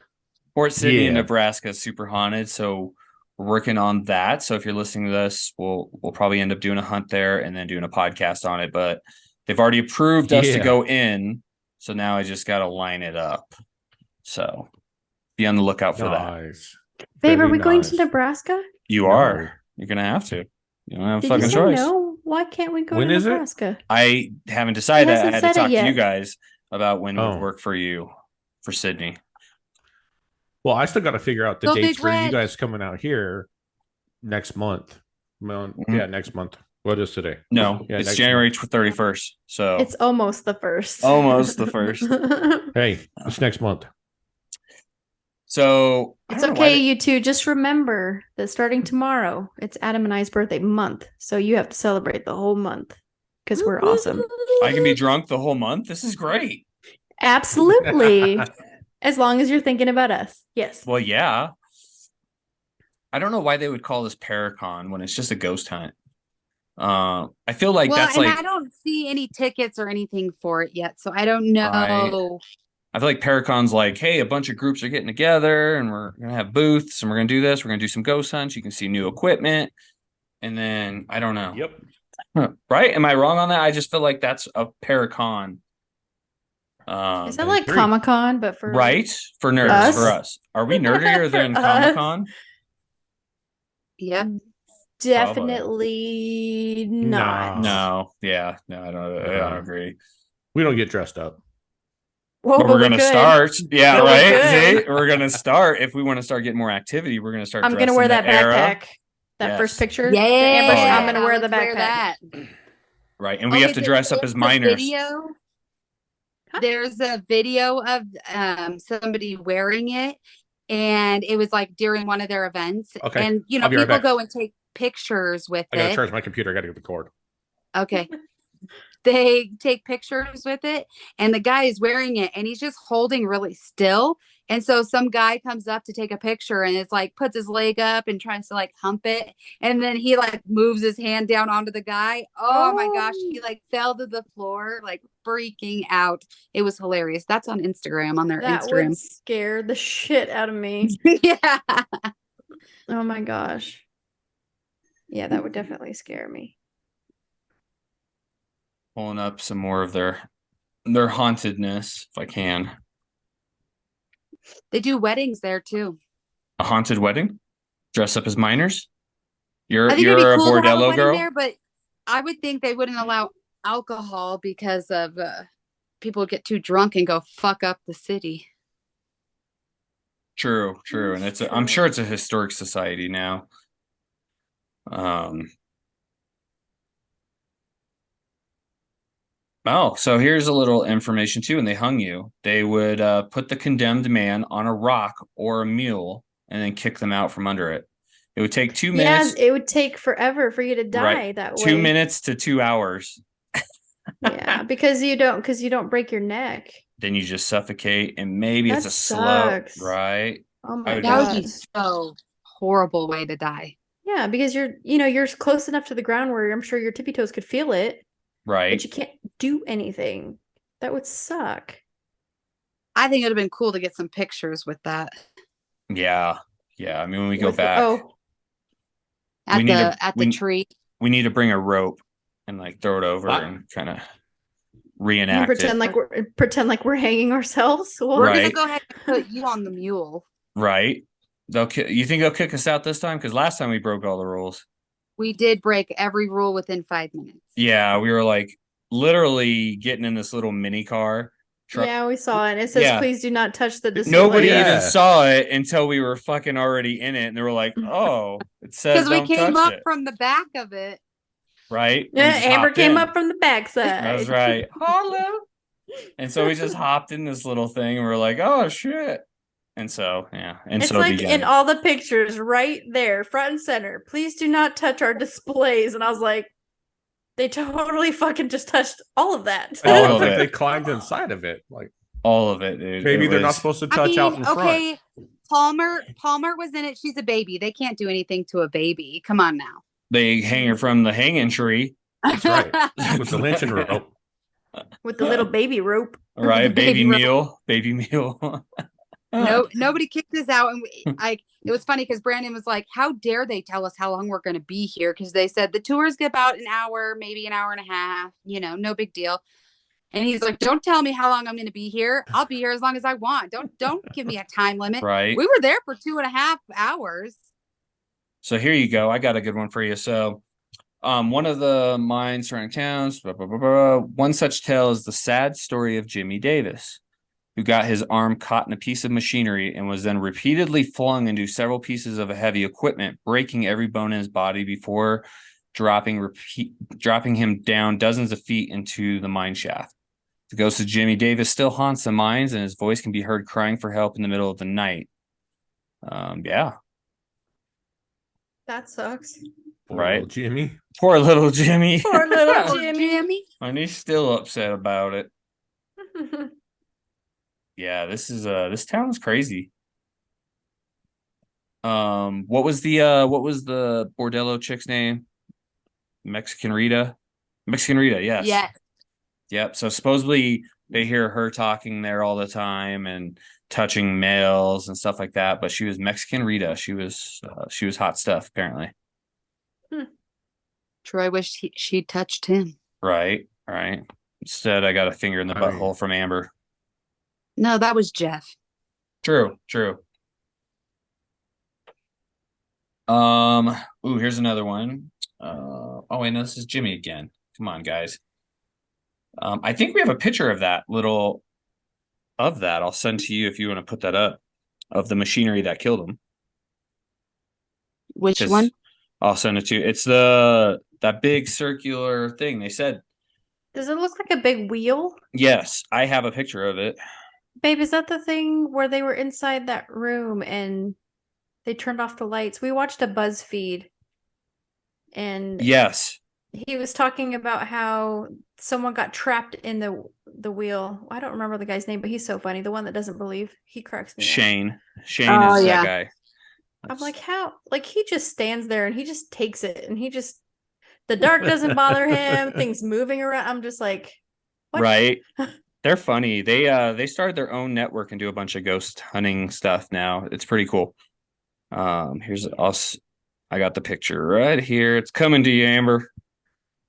[SPEAKER 1] Port Sydney and
[SPEAKER 3] Yeah.
[SPEAKER 1] Nebraska is super haunted, so we're working on that. So if you're listening to this, we'll probably end up doing a hunt there and then doing a podcast on it. But they've already approved us to
[SPEAKER 3] Yeah.
[SPEAKER 1] go in, so now I just got to line it up. So be on the lookout for that.
[SPEAKER 3] Nice.
[SPEAKER 2] Babe, are
[SPEAKER 3] Very
[SPEAKER 2] we going
[SPEAKER 3] nice.
[SPEAKER 2] to Nebraska?
[SPEAKER 1] You
[SPEAKER 3] No.
[SPEAKER 1] are. You're gonna have to. You don't have a
[SPEAKER 2] Did
[SPEAKER 1] fucking
[SPEAKER 2] you say
[SPEAKER 1] choice.
[SPEAKER 2] no? Why can't we go
[SPEAKER 3] When
[SPEAKER 2] to
[SPEAKER 3] is it?
[SPEAKER 2] Nebraska?
[SPEAKER 1] I haven't decided
[SPEAKER 2] He
[SPEAKER 1] that. I
[SPEAKER 2] hasn't
[SPEAKER 1] had to
[SPEAKER 2] said it
[SPEAKER 1] talk to you
[SPEAKER 2] yet.
[SPEAKER 1] guys about when
[SPEAKER 3] Oh.
[SPEAKER 1] would work for you for Sydney.
[SPEAKER 3] Well, I still got to figure out the
[SPEAKER 4] Go
[SPEAKER 3] dates
[SPEAKER 4] Big
[SPEAKER 3] for you
[SPEAKER 4] Red.
[SPEAKER 3] guys coming out here next month. Yeah, next month. What is today?
[SPEAKER 1] No,
[SPEAKER 3] Yeah,
[SPEAKER 1] it's
[SPEAKER 3] next
[SPEAKER 1] January 31st. So
[SPEAKER 2] It's almost the first.
[SPEAKER 1] almost the first.
[SPEAKER 3] Hey, it's next month.
[SPEAKER 1] So I
[SPEAKER 2] It's
[SPEAKER 1] don't know why
[SPEAKER 2] okay,
[SPEAKER 1] they-
[SPEAKER 2] you two. Just remember that starting tomorrow, it's Adam and I's birthday month. So you have to celebrate the whole month because we're awesome.
[SPEAKER 1] I can be drunk the whole month. This is great.
[SPEAKER 2] Absolutely. As long as you're thinking about us. Yes.
[SPEAKER 1] Well, yeah. I don't know why they would call this Paracon when it's just a ghost hunt. I feel like
[SPEAKER 4] Well,
[SPEAKER 1] that's
[SPEAKER 4] and
[SPEAKER 1] like
[SPEAKER 4] I don't see any tickets or anything for it yet, so I don't know.
[SPEAKER 1] Right. I feel like Paracon's like, hey, a bunch of groups are getting together and we're gonna have booths and we're gonna do this. We're gonna do some ghost hunts. You can see new equipment, and then I don't know.
[SPEAKER 3] Yep.
[SPEAKER 1] Right? Am I wrong on that? I just feel like that's a Paracon.
[SPEAKER 2] Is that
[SPEAKER 3] I
[SPEAKER 2] like
[SPEAKER 3] agree.
[SPEAKER 2] Comic-Con, but for
[SPEAKER 1] Right? For nerds,
[SPEAKER 2] Us?
[SPEAKER 1] for us. Are we nerdier than
[SPEAKER 2] For
[SPEAKER 1] Comic
[SPEAKER 2] us?
[SPEAKER 1] Con?
[SPEAKER 4] Yep.
[SPEAKER 2] Definitely not.
[SPEAKER 1] No. Yeah. No, I don't agree.
[SPEAKER 3] We don't get dressed up.
[SPEAKER 2] Well,
[SPEAKER 1] But we're
[SPEAKER 2] we
[SPEAKER 1] gonna
[SPEAKER 2] could.
[SPEAKER 1] start. Yeah,
[SPEAKER 2] But we
[SPEAKER 1] right.
[SPEAKER 2] could.
[SPEAKER 1] See? We're gonna start. If we want to start getting more activity, we're gonna start.
[SPEAKER 2] I'm gonna
[SPEAKER 1] dressing
[SPEAKER 2] wear that
[SPEAKER 1] era.
[SPEAKER 2] backpack. That
[SPEAKER 1] Yes.
[SPEAKER 2] first picture.
[SPEAKER 4] Yeah,
[SPEAKER 2] the Amber, I'm gonna wear the
[SPEAKER 4] let's
[SPEAKER 2] backpack.
[SPEAKER 4] that.
[SPEAKER 1] Right, and we have to
[SPEAKER 4] Okay,
[SPEAKER 1] dress up
[SPEAKER 4] there's
[SPEAKER 1] as
[SPEAKER 4] a
[SPEAKER 1] miners.
[SPEAKER 4] Video.
[SPEAKER 2] Huh?
[SPEAKER 4] There's a video of somebody wearing it, and it was like during one of their events.
[SPEAKER 3] Okay,
[SPEAKER 4] And
[SPEAKER 3] I'll be right
[SPEAKER 4] people
[SPEAKER 3] back.
[SPEAKER 4] go and take pictures with
[SPEAKER 3] I gotta
[SPEAKER 4] it.
[SPEAKER 3] charge my computer. I gotta get the cord.
[SPEAKER 4] Okay. They take pictures with it, and the guy is wearing it, and he's just holding really still. And so some guy comes up to take a picture, and it's like puts his leg up and tries to like hump it, and then he like moves his hand down onto the guy. Oh my gosh, he like fell to the floor, like freaking out. It was hilarious. That's on Instagram, on their
[SPEAKER 2] That
[SPEAKER 4] Instagram.
[SPEAKER 2] would scare the shit out of me.
[SPEAKER 4] Yeah.
[SPEAKER 2] Oh my gosh. Yeah, that would definitely scare me.
[SPEAKER 1] Pulling up some more of their hauntedness, if I can.
[SPEAKER 4] They do weddings there too.
[SPEAKER 1] A haunted wedding? Dress up as minors?
[SPEAKER 4] I think it'd be
[SPEAKER 1] You're a
[SPEAKER 4] cool to have a
[SPEAKER 1] bordello
[SPEAKER 4] wedding
[SPEAKER 1] girl?
[SPEAKER 4] there, but I would think they wouldn't allow alcohol because of people would get too drunk and go fuck up the city.
[SPEAKER 1] True, true. And
[SPEAKER 2] That's
[SPEAKER 1] I'm
[SPEAKER 2] true.
[SPEAKER 1] sure it's a historic society now. Um Oh, so here's a little information too. And they hung you. They would put the condemned man on a rock or a mule and then kick them out from under it. It would take 2 minutes,
[SPEAKER 2] It would take forever for you to
[SPEAKER 1] right?
[SPEAKER 2] die that
[SPEAKER 1] Two
[SPEAKER 2] way.
[SPEAKER 1] minutes to 2 hours.
[SPEAKER 2] Yeah, because you don't break your neck.
[SPEAKER 1] Then you just suffocate, and maybe it's
[SPEAKER 2] That
[SPEAKER 1] a slow,
[SPEAKER 2] sucks.
[SPEAKER 1] right?
[SPEAKER 2] Oh
[SPEAKER 1] I
[SPEAKER 2] my
[SPEAKER 1] would
[SPEAKER 4] That would
[SPEAKER 2] god.
[SPEAKER 4] be so horrible way to die.
[SPEAKER 2] Yeah, because you're close enough to the ground where I'm sure your tippy toes could feel it, but
[SPEAKER 1] right.
[SPEAKER 2] you can't do anything. That would suck.
[SPEAKER 4] I think it would have been cool to get some pictures with that
[SPEAKER 1] Yeah, yeah. I mean, when we go
[SPEAKER 2] With
[SPEAKER 1] back, we
[SPEAKER 4] at
[SPEAKER 1] need to
[SPEAKER 4] the tree.
[SPEAKER 1] we need to bring a rope and like throw it over
[SPEAKER 3] What?
[SPEAKER 1] and kind of
[SPEAKER 2] and
[SPEAKER 1] reenact it.
[SPEAKER 2] pretend like we're hanging ourselves. Well,
[SPEAKER 4] We're
[SPEAKER 1] Right.
[SPEAKER 4] gonna go ahead and put you on the mule.
[SPEAKER 1] Right? You think they'll kick us out this time? Because last time we broke all the rules.
[SPEAKER 4] We did break every rule within 5 minutes.
[SPEAKER 1] Yeah, we were like literally getting in this little mini car.
[SPEAKER 2] yeah, we saw it. It says,
[SPEAKER 1] Yeah.
[SPEAKER 2] "Please do not touch the display."
[SPEAKER 1] Nobody
[SPEAKER 3] Yeah.
[SPEAKER 1] even saw it until we were fucking already in it, and they were like, "Oh, it says
[SPEAKER 4] Because we
[SPEAKER 1] don't
[SPEAKER 4] came
[SPEAKER 1] touch
[SPEAKER 4] up
[SPEAKER 1] it."
[SPEAKER 4] from the back of it.
[SPEAKER 1] Right? We
[SPEAKER 2] Yeah,
[SPEAKER 1] just
[SPEAKER 2] Amber
[SPEAKER 1] hopped
[SPEAKER 2] came
[SPEAKER 1] in.
[SPEAKER 2] up from the backside.
[SPEAKER 1] That's right. Hello. And so we just hopped in this little thing, and we're like, "Oh shit!" And so yeah, and
[SPEAKER 2] It's
[SPEAKER 1] so
[SPEAKER 2] like
[SPEAKER 1] began.
[SPEAKER 2] in all the pictures, right there, front and center. Please do not touch our displays. And I was like, they totally fucking just touched all of that.
[SPEAKER 1] All
[SPEAKER 3] All
[SPEAKER 1] of
[SPEAKER 3] like
[SPEAKER 1] it.
[SPEAKER 3] they climbed inside of it. Like
[SPEAKER 1] All of it, dude.
[SPEAKER 3] maybe
[SPEAKER 1] It
[SPEAKER 3] they're not
[SPEAKER 1] was-
[SPEAKER 3] supposed to
[SPEAKER 4] I
[SPEAKER 3] touch out
[SPEAKER 4] mean,
[SPEAKER 3] in front.
[SPEAKER 4] okay, Palmer was in it. She's a baby. They can't do anything to a baby. Come on now.
[SPEAKER 1] They hang her from the hanging tree.
[SPEAKER 3] That's right. With the lynching rope.
[SPEAKER 2] With the little baby rope.
[SPEAKER 1] Right,
[SPEAKER 4] The
[SPEAKER 1] baby
[SPEAKER 4] baby rope.
[SPEAKER 1] mule, baby mule.
[SPEAKER 4] No, nobody kicked us out, and it was funny because Brandon was like, "How dare they tell us how long we're going to be here?" Because they said the tours get about an hour, maybe an hour and a half. No big deal. And he's like, "Don't tell me how long I'm going to be here. I'll be here as long as I want. Don't give me a time limit."
[SPEAKER 1] Right.
[SPEAKER 4] We were there for 2.5 hours.
[SPEAKER 1] So here you go. I got a good one for you. So, one of the mines surrounding towns. Blah, blah, blah, blah. One such tale is the sad story of Jimmy Davis, who got his arm caught in a piece of machinery and was then repeatedly flung into several pieces of heavy equipment, breaking every bone in his body before dropping him down dozens of feet into the mine shaft. The ghost of Jimmy Davis still haunts the mines, and his voice can be heard crying for help in the middle of the night. Yeah.
[SPEAKER 2] That sucks.
[SPEAKER 3] Poor
[SPEAKER 1] Right.
[SPEAKER 3] little Jimmy.
[SPEAKER 1] Poor little Jimmy.
[SPEAKER 2] Poor little
[SPEAKER 4] Poor
[SPEAKER 2] Jimmy.
[SPEAKER 1] And he's still upset about it. Yeah, this town is crazy. What was the bordello chick's name? Mexican Rita? Mexican Rita, yes.
[SPEAKER 4] Yes.
[SPEAKER 1] Yep. So supposedly they hear her talking there all the time and touching males and stuff like that, but she was Mexican Rita. She was hot stuff, apparently.
[SPEAKER 4] Troy wished she touched him.
[SPEAKER 1] Right. Instead, I got a finger in the butthole from Amber.
[SPEAKER 4] No, that was Jeff.
[SPEAKER 1] True. Here's another one. Oh wait, no, this is Jimmy again. Come on, guys. I think we have a picture of that. I'll send to you if you want to put that up, of the machinery that killed him.
[SPEAKER 4] Which one?
[SPEAKER 1] I'll send it to you. It's that big circular thing. They said,
[SPEAKER 2] Does it look like a big wheel?
[SPEAKER 1] yes, I have a picture of it.
[SPEAKER 2] Babe, is that the thing where they were inside that room and they turned off the lights? We watched a BuzzFeed and
[SPEAKER 1] Yes.
[SPEAKER 2] he was talking about how someone got trapped in the wheel. I don't remember the guy's name, but he's so funny. The one that doesn't believe. He cracks me up.
[SPEAKER 1] Shane is
[SPEAKER 4] Oh,
[SPEAKER 1] that
[SPEAKER 4] yeah.
[SPEAKER 1] guy.
[SPEAKER 2] I'm like, how? Like, he just stands there and he just takes it and the dark doesn't bother him. Things moving around. I'm just like, what?
[SPEAKER 1] Right. They're funny. They started their own network and do a bunch of ghost hunting stuff now. It's pretty cool. Here's us. I got the picture right here. It's coming to you, Amber.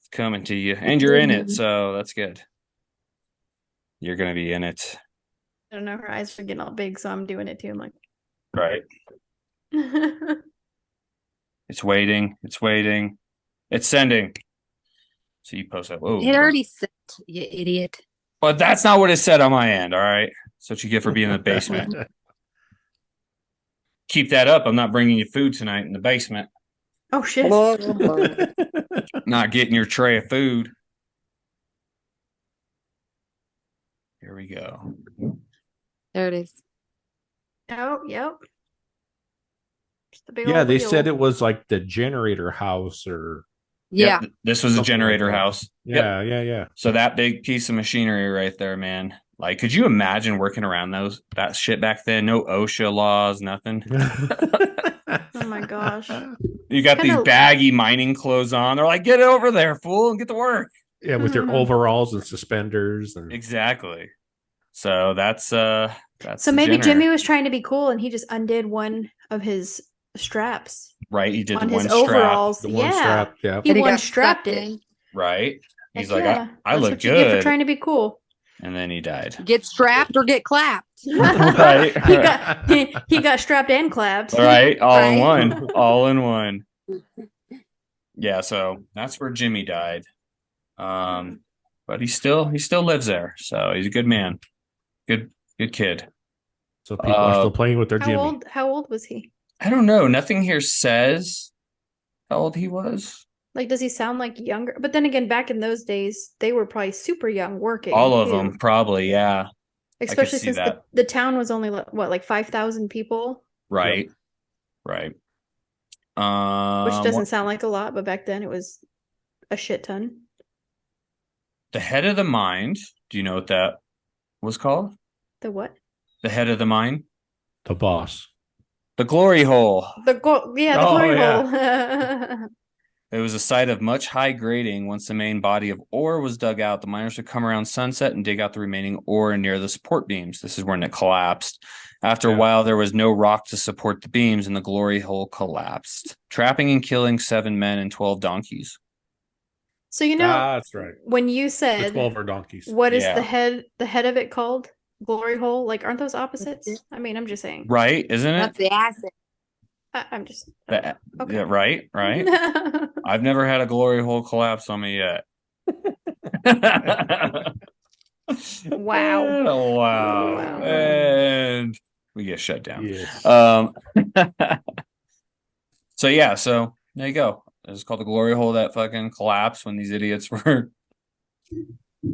[SPEAKER 1] It's coming to you, and you're in it, so that's good. You're gonna be in it,
[SPEAKER 2] I don't know. Her eyes are getting all big, so I'm doing it too. I'm like,
[SPEAKER 1] right? It's waiting. It's waiting. It's sending. So you post that. Whoa.
[SPEAKER 4] It already sent, you idiot.
[SPEAKER 1] But that's not what it said on my end. All right. That's what you get for being in the basement. Keep that up. I'm not bringing you food tonight in the basement.
[SPEAKER 2] oh shit.
[SPEAKER 1] Not getting your tray of food. Here we go.
[SPEAKER 4] There it is.
[SPEAKER 2] Oh, yep. Just the big
[SPEAKER 3] Yeah,
[SPEAKER 2] old
[SPEAKER 3] they
[SPEAKER 2] wheel.
[SPEAKER 3] said it was like the generator house or
[SPEAKER 4] Yeah.
[SPEAKER 1] Yep, this was a
[SPEAKER 3] something like
[SPEAKER 1] generator
[SPEAKER 3] that.
[SPEAKER 1] house. Yep.
[SPEAKER 3] Yeah.
[SPEAKER 1] So that big piece of machinery right there, man. Like, could you imagine working around that shit back then? No OSHA laws, nothing.
[SPEAKER 2] Oh my gosh.
[SPEAKER 1] You got these
[SPEAKER 2] Kinda-
[SPEAKER 1] baggy mining clothes on. They're like, get over there, fool, and get to work.
[SPEAKER 3] Yeah, with your overalls and suspenders and
[SPEAKER 1] Exactly. So that's
[SPEAKER 2] So
[SPEAKER 1] the
[SPEAKER 2] maybe
[SPEAKER 1] generator.
[SPEAKER 2] Jimmy was trying to be cool and he just undid one of his straps
[SPEAKER 1] Right. He did
[SPEAKER 2] on
[SPEAKER 1] the
[SPEAKER 2] his
[SPEAKER 1] one strap.
[SPEAKER 2] overalls.
[SPEAKER 3] the one
[SPEAKER 2] Yeah.
[SPEAKER 3] strap. Yeah.
[SPEAKER 2] He
[SPEAKER 4] And he
[SPEAKER 2] one
[SPEAKER 4] got
[SPEAKER 2] strapped
[SPEAKER 4] stuck
[SPEAKER 2] it.
[SPEAKER 4] in.
[SPEAKER 1] Right. He's
[SPEAKER 2] Heck
[SPEAKER 1] like,
[SPEAKER 2] yeah.
[SPEAKER 1] I
[SPEAKER 2] That's
[SPEAKER 1] look
[SPEAKER 2] what you get for
[SPEAKER 1] good.
[SPEAKER 2] trying to be cool.
[SPEAKER 1] And then he died.
[SPEAKER 4] Get strapped or get clapped.
[SPEAKER 1] Right.
[SPEAKER 2] he got strapped and clapped.
[SPEAKER 1] Right. All in
[SPEAKER 4] Right.
[SPEAKER 1] one. All in one. Yeah, so that's where Jimmy died. But he still lives there. So he's a good man. Good kid.
[SPEAKER 3] So people are still playing with their Jimmy.
[SPEAKER 2] How old was he?
[SPEAKER 1] I don't know. Nothing here says how old he was.
[SPEAKER 2] Like, does he sound like younger? But then again, back in those days, they were probably super young working.
[SPEAKER 1] All of
[SPEAKER 2] too.
[SPEAKER 1] them, probably, yeah.
[SPEAKER 2] Especially
[SPEAKER 1] see
[SPEAKER 2] since
[SPEAKER 1] that.
[SPEAKER 2] the town was only like 5,000 people,
[SPEAKER 1] Right. Right.
[SPEAKER 2] which doesn't sound like a lot, but back then it was a shit ton.
[SPEAKER 1] The head of the mind. Do you know what that was called?
[SPEAKER 2] The what?
[SPEAKER 1] The head of the mind?
[SPEAKER 3] The boss.
[SPEAKER 1] The glory hole.
[SPEAKER 2] The glory
[SPEAKER 3] yeah.
[SPEAKER 2] hole.
[SPEAKER 1] It was a site of much high grading. Once the main body of ore was dug out, the miners would come around sunset and dig out the remaining ore near the support beams. This is when it collapsed. After a while, there was no rock to support the beams, and the glory hole collapsed, trapping and killing 7 men and 12 donkeys.
[SPEAKER 2] So you know,
[SPEAKER 3] That's right.
[SPEAKER 2] when you
[SPEAKER 3] The
[SPEAKER 2] said
[SPEAKER 3] 12 are donkeys.
[SPEAKER 2] what is
[SPEAKER 1] Yeah.
[SPEAKER 2] the head of it called? Glory hole? Like, aren't those opposites? I mean, I'm just saying.
[SPEAKER 1] Right, isn't it?
[SPEAKER 4] That's the acid.
[SPEAKER 2] I'm just
[SPEAKER 1] That-
[SPEAKER 2] okay.
[SPEAKER 1] Yeah, right. I've never had a glory hole collapse on me yet.
[SPEAKER 2] Wow.
[SPEAKER 1] Wow.
[SPEAKER 2] Wow.
[SPEAKER 1] And we get shut down.
[SPEAKER 3] Yes.
[SPEAKER 1] So yeah, so there you go. It's called the glory hole that fucking collapsed when these idiots were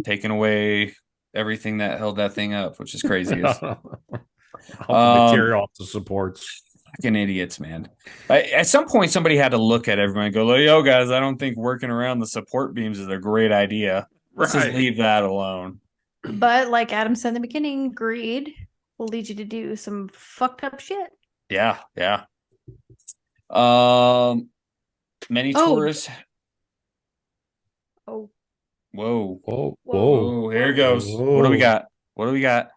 [SPEAKER 1] taking away everything that held that thing up, which is crazy.
[SPEAKER 3] All the material off the supports.
[SPEAKER 1] Fucking idiots, man. At some point, somebody had to look at everyone and go, like, yo, guys, I don't think working around the support beams is a great idea. Let's just leave that alone.
[SPEAKER 2] But like Adam said in the beginning, greed will lead you to do some fucked up shit.
[SPEAKER 1] Yeah. Many
[SPEAKER 4] Oh.
[SPEAKER 1] tourists.
[SPEAKER 2] Oh,
[SPEAKER 1] Whoa.
[SPEAKER 3] Whoa.
[SPEAKER 1] Oh, here it goes. What do we got?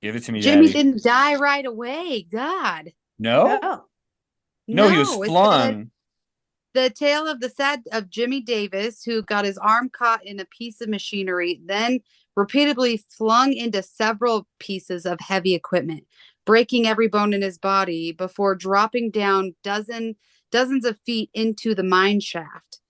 [SPEAKER 1] Give it to me,
[SPEAKER 4] Jimmy
[SPEAKER 1] Daddy.
[SPEAKER 4] didn't die right away. God.
[SPEAKER 1] No? No, he was
[SPEAKER 4] it said,
[SPEAKER 1] flung.
[SPEAKER 4] the tale of the sad of Jimmy Davis, who got his arm caught in a piece of machinery, then repeatedly flung into several pieces of heavy equipment, breaking every bone in his body before dropping down dozens of feet into the mine shaft.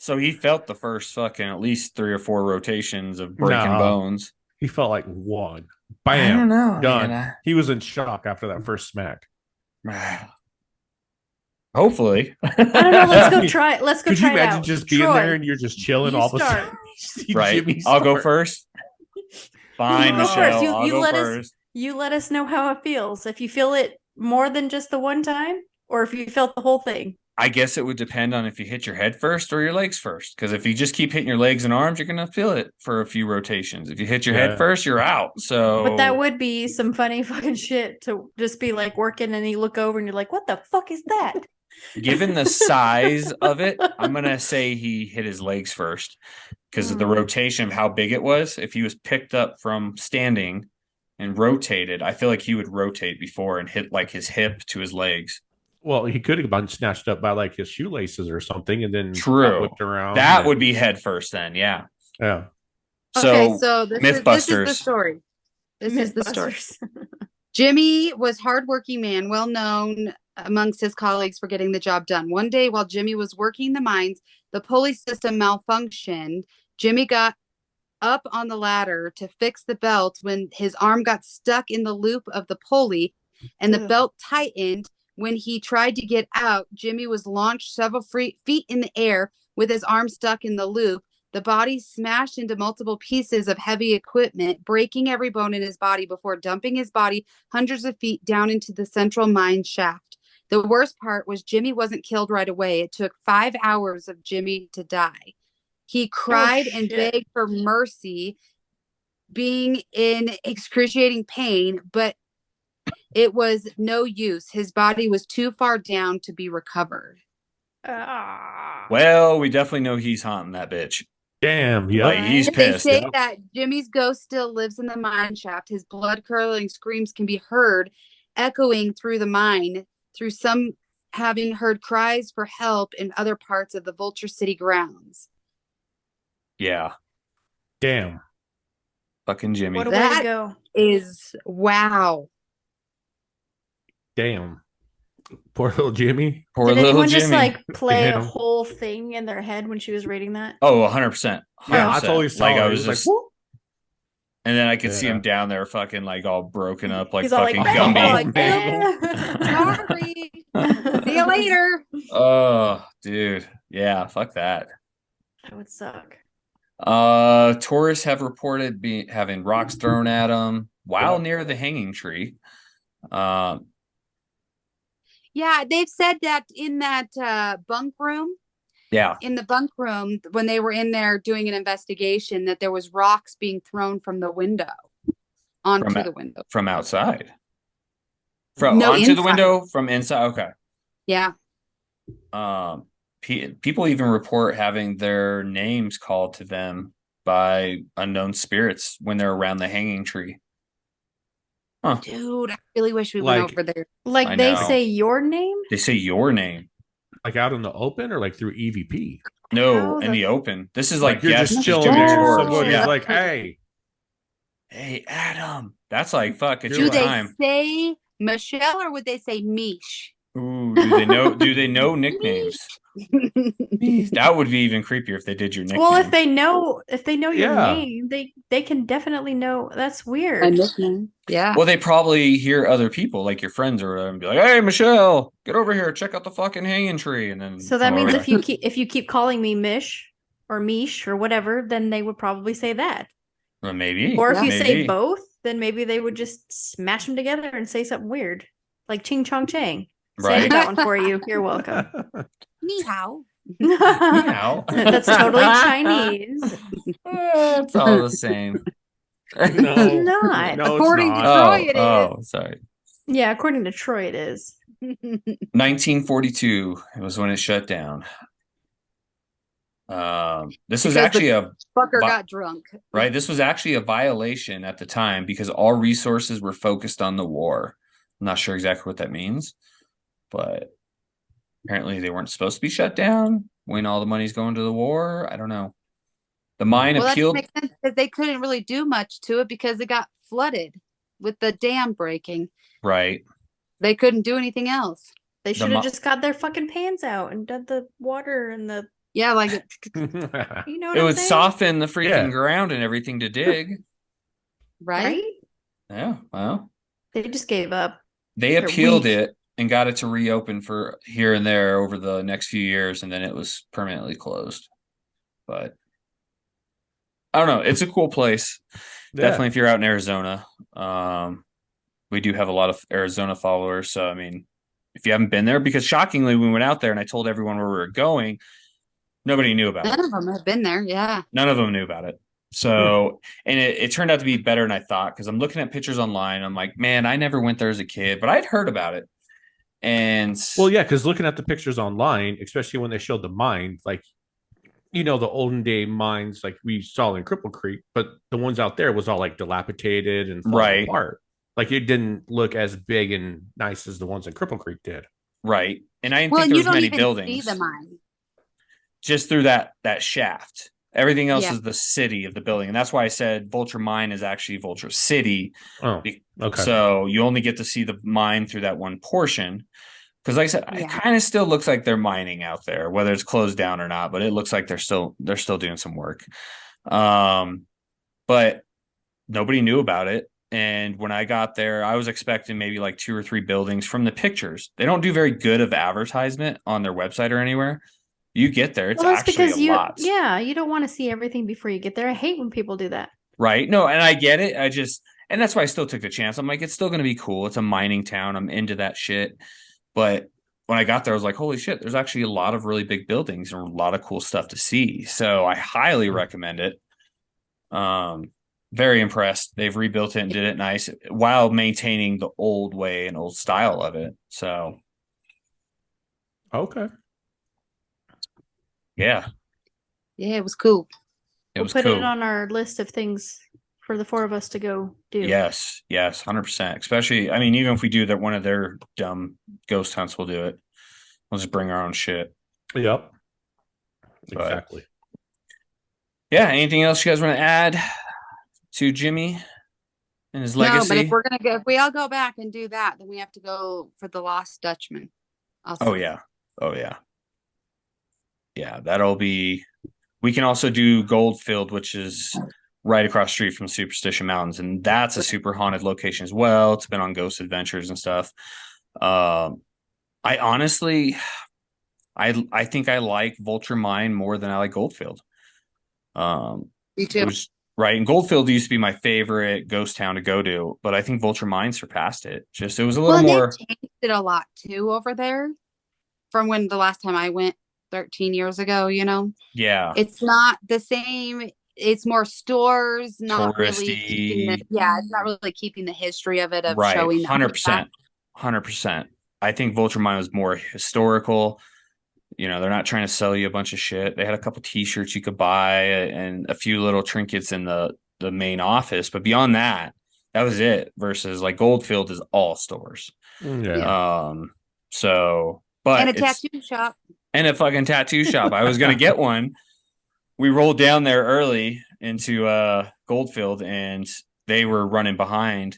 [SPEAKER 1] So he felt the first fucking at least 3 or 4 rotations of breaking bones.
[SPEAKER 3] He felt like one.
[SPEAKER 1] I
[SPEAKER 3] Bam.
[SPEAKER 1] don't know.
[SPEAKER 3] Done.
[SPEAKER 1] Man.
[SPEAKER 3] He was in shock after that first smack.
[SPEAKER 1] Hopefully.
[SPEAKER 2] I don't know. Let's go try it. Let's go
[SPEAKER 3] Could you
[SPEAKER 2] try it
[SPEAKER 3] imagine
[SPEAKER 2] out.
[SPEAKER 3] just being
[SPEAKER 2] Troy,
[SPEAKER 3] there and you're just chilling
[SPEAKER 2] you
[SPEAKER 3] all of a
[SPEAKER 2] start.
[SPEAKER 3] sudden? you see
[SPEAKER 1] Right.
[SPEAKER 3] Jimmy
[SPEAKER 1] I'll go
[SPEAKER 3] start.
[SPEAKER 1] first. Fine,
[SPEAKER 2] You go
[SPEAKER 1] Michelle.
[SPEAKER 2] first.
[SPEAKER 1] I'll
[SPEAKER 2] You
[SPEAKER 1] go
[SPEAKER 2] let us-
[SPEAKER 1] first.
[SPEAKER 2] You let us know how it feels. If you feel it more than just the one time, or if you felt the whole thing.
[SPEAKER 1] I guess it would depend on if you hit your head first or your legs first. Because if you just keep hitting your legs and arms, you're going to feel it for a few rotations. If you hit your head first, you're out. So,
[SPEAKER 2] But that would be some funny fucking shit to just be like working and you look over and you're like, what the fuck is that?
[SPEAKER 1] given the size of it, I'm going to say he hit his legs first because of the rotation of how big it was. If he was picked up from standing and rotated. I feel like he would rotate before and hit like his hip to his legs.
[SPEAKER 3] Well, he could have been snatched up by like his shoelaces or something, and then got
[SPEAKER 1] True.
[SPEAKER 3] whipped around.
[SPEAKER 1] That
[SPEAKER 3] And,
[SPEAKER 1] would be head first then. Yeah.
[SPEAKER 3] yeah.
[SPEAKER 4] Okay,
[SPEAKER 1] So
[SPEAKER 4] so this is the
[SPEAKER 1] Mythbusters.
[SPEAKER 4] story. This is the story.
[SPEAKER 2] Mythbusters.
[SPEAKER 4] Jimmy was hardworking man, well known amongst his colleagues for getting the job done. One day, while Jimmy was working the mines, the pulley system malfunctioned. Jimmy got up on the ladder to fix the belt when his arm got stuck in the loop of the pulley and the
[SPEAKER 2] Ugh.
[SPEAKER 4] belt tightened. When he tried to get out, Jimmy was launched several feet in the air with his arm stuck in the loop. The body smashed into multiple pieces of heavy equipment, breaking every bone in his body before dumping his body hundreds of feet down into the central mine shaft. The worst part was Jimmy wasn't killed right away. It took 5 hours of Jimmy to die. He cried and
[SPEAKER 2] shit.
[SPEAKER 4] begged for mercy, being in excruciating pain, but it was no use. His body was too far down to be recovered.
[SPEAKER 1] Well, we definitely know he's haunting that bitch.
[SPEAKER 3] Damn. Yep.
[SPEAKER 1] Like he's
[SPEAKER 2] Right.
[SPEAKER 4] They
[SPEAKER 1] pissed.
[SPEAKER 4] say that Jimmy's ghost still lives in the mine shaft. His blood-curdling screams can be heard echoing through the mine, through some having heard cries for help in other parts of the Vulture City grounds.
[SPEAKER 1] Yeah.
[SPEAKER 3] Damn.
[SPEAKER 1] Fucking Jimmy.
[SPEAKER 2] What a way
[SPEAKER 4] That-
[SPEAKER 2] to go.
[SPEAKER 4] Is wow.
[SPEAKER 3] Damn. Poor little Jimmy.
[SPEAKER 1] Poor
[SPEAKER 2] Did
[SPEAKER 1] little
[SPEAKER 2] anyone
[SPEAKER 1] Jimmy.
[SPEAKER 2] just like play a
[SPEAKER 3] Damn.
[SPEAKER 2] whole thing in their head when she was reading that?
[SPEAKER 1] Oh, 100%.
[SPEAKER 3] Yeah, that's all he saw.
[SPEAKER 1] Like I
[SPEAKER 3] He
[SPEAKER 1] was
[SPEAKER 3] like,
[SPEAKER 1] just,
[SPEAKER 3] whoop.
[SPEAKER 1] and then I could see
[SPEAKER 3] Yeah.
[SPEAKER 1] him down there fucking like all broken up, like
[SPEAKER 2] He's all like,
[SPEAKER 1] fucking
[SPEAKER 3] "Oh,
[SPEAKER 1] Gumby.
[SPEAKER 4] Sorry. See you later.
[SPEAKER 1] Oh, dude. Yeah, fuck that.
[SPEAKER 2] That would suck.
[SPEAKER 1] Tourists have reported having rocks thrown at them while
[SPEAKER 3] Yep.
[SPEAKER 1] near the hanging tree. Um,
[SPEAKER 4] Yeah, they've said that in that bunk room,
[SPEAKER 1] yeah,
[SPEAKER 4] in the bunk room, when they were in there doing an investigation, that there was rocks being thrown from the window onto
[SPEAKER 1] From
[SPEAKER 4] the window.
[SPEAKER 1] from outside. From
[SPEAKER 4] No,
[SPEAKER 1] onto the
[SPEAKER 4] inside.
[SPEAKER 1] window from inside. Okay.
[SPEAKER 4] Yeah.
[SPEAKER 1] People even report having their names called to them by unknown spirits when they're around the hanging tree. Huh.
[SPEAKER 4] Dude, I really wish we
[SPEAKER 3] Like-
[SPEAKER 4] went over there.
[SPEAKER 2] Like
[SPEAKER 1] I
[SPEAKER 2] they
[SPEAKER 1] know.
[SPEAKER 2] say your name?
[SPEAKER 1] They say your name.
[SPEAKER 3] Like out in the open or like through EVP?
[SPEAKER 1] No,
[SPEAKER 2] How
[SPEAKER 1] in the open. This is like
[SPEAKER 3] you're
[SPEAKER 1] guests
[SPEAKER 3] just
[SPEAKER 1] just
[SPEAKER 3] chilling
[SPEAKER 1] doing
[SPEAKER 3] there.
[SPEAKER 1] chores.
[SPEAKER 3] Somebody's
[SPEAKER 1] Yeah.
[SPEAKER 3] like, hey.
[SPEAKER 1] Hey, Adam. That's like, fuck, it's
[SPEAKER 3] Do
[SPEAKER 1] your
[SPEAKER 4] Do they
[SPEAKER 1] time.
[SPEAKER 4] say Michelle or would they say Mish?
[SPEAKER 1] Ooh, do they know nicknames? That would be even creepier if they did your nickname.
[SPEAKER 2] Well, if they know your
[SPEAKER 3] Yeah.
[SPEAKER 2] name, they can definitely know. That's
[SPEAKER 4] A
[SPEAKER 2] weird.
[SPEAKER 4] nickname. Yeah.
[SPEAKER 1] Well, they probably hear other people, like your friends or whatever, and be like, "Hey, Michelle, get over here, check out the fucking hanging tree." And then
[SPEAKER 2] So that
[SPEAKER 1] come
[SPEAKER 2] means
[SPEAKER 1] over
[SPEAKER 2] if you keep calling me Mish or Mish or whatever, then they would probably say that.
[SPEAKER 1] there. Well, maybe.
[SPEAKER 2] Or if you say
[SPEAKER 1] maybe.
[SPEAKER 2] both, then maybe they would just smash them together and say something weird, like Ching Chong Chang.
[SPEAKER 1] Right.
[SPEAKER 2] Saved that one for you. You're welcome.
[SPEAKER 4] Ni hao.
[SPEAKER 1] Meow.
[SPEAKER 2] That's totally Chinese.
[SPEAKER 1] It's all the same.
[SPEAKER 3] No.
[SPEAKER 2] Not.
[SPEAKER 3] No, it's
[SPEAKER 4] According
[SPEAKER 3] not.
[SPEAKER 4] to Troy, it is.
[SPEAKER 1] Oh, sorry.
[SPEAKER 2] Yeah, according to Troy, it is.
[SPEAKER 1] 1942 was when it shut down. This was
[SPEAKER 4] Because
[SPEAKER 1] actually a
[SPEAKER 4] Fucker
[SPEAKER 1] Vi-
[SPEAKER 4] got drunk.
[SPEAKER 1] right. This was actually a violation at the time because all resources were focused on the war. I'm not sure exactly what that means, but apparently they weren't supposed to be shut down when all the money's going to the war. I don't know. The mine
[SPEAKER 4] Well, that
[SPEAKER 1] appealed.
[SPEAKER 4] makes sense because they couldn't really do much to it because it got flooded with the dam breaking.
[SPEAKER 1] Right.
[SPEAKER 4] They couldn't do anything else.
[SPEAKER 2] They should
[SPEAKER 1] mo-
[SPEAKER 2] have just got their fucking pans out and done the water and the.
[SPEAKER 4] Yeah, like
[SPEAKER 2] You know what
[SPEAKER 1] It
[SPEAKER 2] I'm
[SPEAKER 1] would
[SPEAKER 2] saying?
[SPEAKER 1] soften the freaking
[SPEAKER 3] Yeah.
[SPEAKER 1] ground and everything to dig.
[SPEAKER 4] right?
[SPEAKER 2] Right?
[SPEAKER 1] Yeah. Well,
[SPEAKER 2] They just gave up.
[SPEAKER 1] they
[SPEAKER 2] They're
[SPEAKER 1] appealed
[SPEAKER 2] weak.
[SPEAKER 1] it and got it to reopen for here and there over the next few years, and then it was permanently closed. But I don't know. It's a cool place. Definitely if you're out in Arizona. We do have a lot of Arizona followers. So I mean, if you haven't been there, because shockingly we went out there and I told everyone where we were going, nobody knew about
[SPEAKER 4] None
[SPEAKER 1] it.
[SPEAKER 4] of them have been there. Yeah.
[SPEAKER 1] None of them knew about it. So, and it turned out to be better than I thought because I'm looking at pictures online. I'm like, man, I never went there as a kid, but I'd heard about it. And
[SPEAKER 3] Well, yeah, because looking at the pictures online, especially when they showed the mine, like the olden day mines like we saw in Cripple Creek, but the ones out there was all like dilapidated and falling
[SPEAKER 1] Right.
[SPEAKER 3] apart. Like it didn't look as big and nice as the ones in Cripple Creek did.
[SPEAKER 1] Right. And I didn't
[SPEAKER 4] Well,
[SPEAKER 1] think
[SPEAKER 4] and
[SPEAKER 1] there
[SPEAKER 4] you
[SPEAKER 1] was
[SPEAKER 4] don't
[SPEAKER 1] many
[SPEAKER 4] even see the
[SPEAKER 1] buildings
[SPEAKER 4] mine.
[SPEAKER 1] just through that shaft. Everything else
[SPEAKER 4] Yeah.
[SPEAKER 1] is the city of the building. And that's why I said Vulture Mine is actually Vulture City.
[SPEAKER 3] Oh, okay.
[SPEAKER 1] So you only get to see the mine through that one portion. Because like I said, it
[SPEAKER 4] Yeah.
[SPEAKER 1] kind of still looks like they're mining out there, whether it's closed down or not, but it looks like they're still doing some work. But nobody knew about it. And when I got there, I was expecting maybe like 2 or 3 buildings from the pictures. They don't do very good of advertisement on their website or anywhere. You get there, it's
[SPEAKER 2] Well, that's
[SPEAKER 1] actually a
[SPEAKER 2] because
[SPEAKER 1] lot.
[SPEAKER 2] you don't want to see everything before you get there. I hate when people do that.
[SPEAKER 1] Right. No, and I get it. And that's why I still took the chance. I'm like, it's still going to be cool. It's a mining town. I'm into that shit. But when I got there, I was like, holy shit, there's actually a lot of really big buildings and a lot of cool stuff to see. So I highly recommend it. Very impressed. They've rebuilt it and did it nice while maintaining the old way and old style of it. So
[SPEAKER 3] Okay.
[SPEAKER 1] yeah,
[SPEAKER 4] Yeah, it was cool.
[SPEAKER 1] it
[SPEAKER 2] We'll
[SPEAKER 1] was
[SPEAKER 2] put
[SPEAKER 1] cool.
[SPEAKER 2] it on our list of things for the 4 of us to go do.
[SPEAKER 1] Yes, 100%. Especially, I mean, even if we do that, one of their dumb ghost hunts, we'll do it. We'll just bring our own shit.
[SPEAKER 3] Yep.
[SPEAKER 1] But,
[SPEAKER 3] Exactly.
[SPEAKER 1] yeah. Anything else you guys want to add to Jimmy and his legacy?
[SPEAKER 4] No, but if we all go back and do that, then we have to go for the Lost Dutchman. Also.
[SPEAKER 1] Oh yeah. Yeah, that'll be. We can also do Goldfield, which is right across the street from Superstition Mountains, and that's a super haunted location as well. It's been on Ghost Adventures and stuff. I honestly, I think I like Vulture Mine more than I like Goldfield.
[SPEAKER 4] Me too.
[SPEAKER 1] It was right, and Goldfield used to be my favorite ghost town to go to, but I think Vulture Mine surpassed it. Just it was a little
[SPEAKER 4] Well,
[SPEAKER 1] more.
[SPEAKER 4] they changed it a lot too over there from when the last time I went 13 years ago.
[SPEAKER 1] Yeah,
[SPEAKER 4] It's not the same. It's more stores, not really keeping
[SPEAKER 1] touristy.
[SPEAKER 4] it's not really keeping the history of it of
[SPEAKER 1] Right,
[SPEAKER 4] showing
[SPEAKER 1] 100%, 100%. I think Vulture Mine was more historical. They're not trying to sell you a bunch of shit. They had a couple T-shirts you could buy and a few little trinkets in the main office, but beyond that, that was it. Versus like Goldfield is all stores.
[SPEAKER 3] Yeah.
[SPEAKER 1] So, but
[SPEAKER 4] and a
[SPEAKER 1] it's
[SPEAKER 4] tattoo shop.
[SPEAKER 1] and a fucking tattoo shop. I was gonna get one. We rolled down there early into Goldfield, and they were running behind,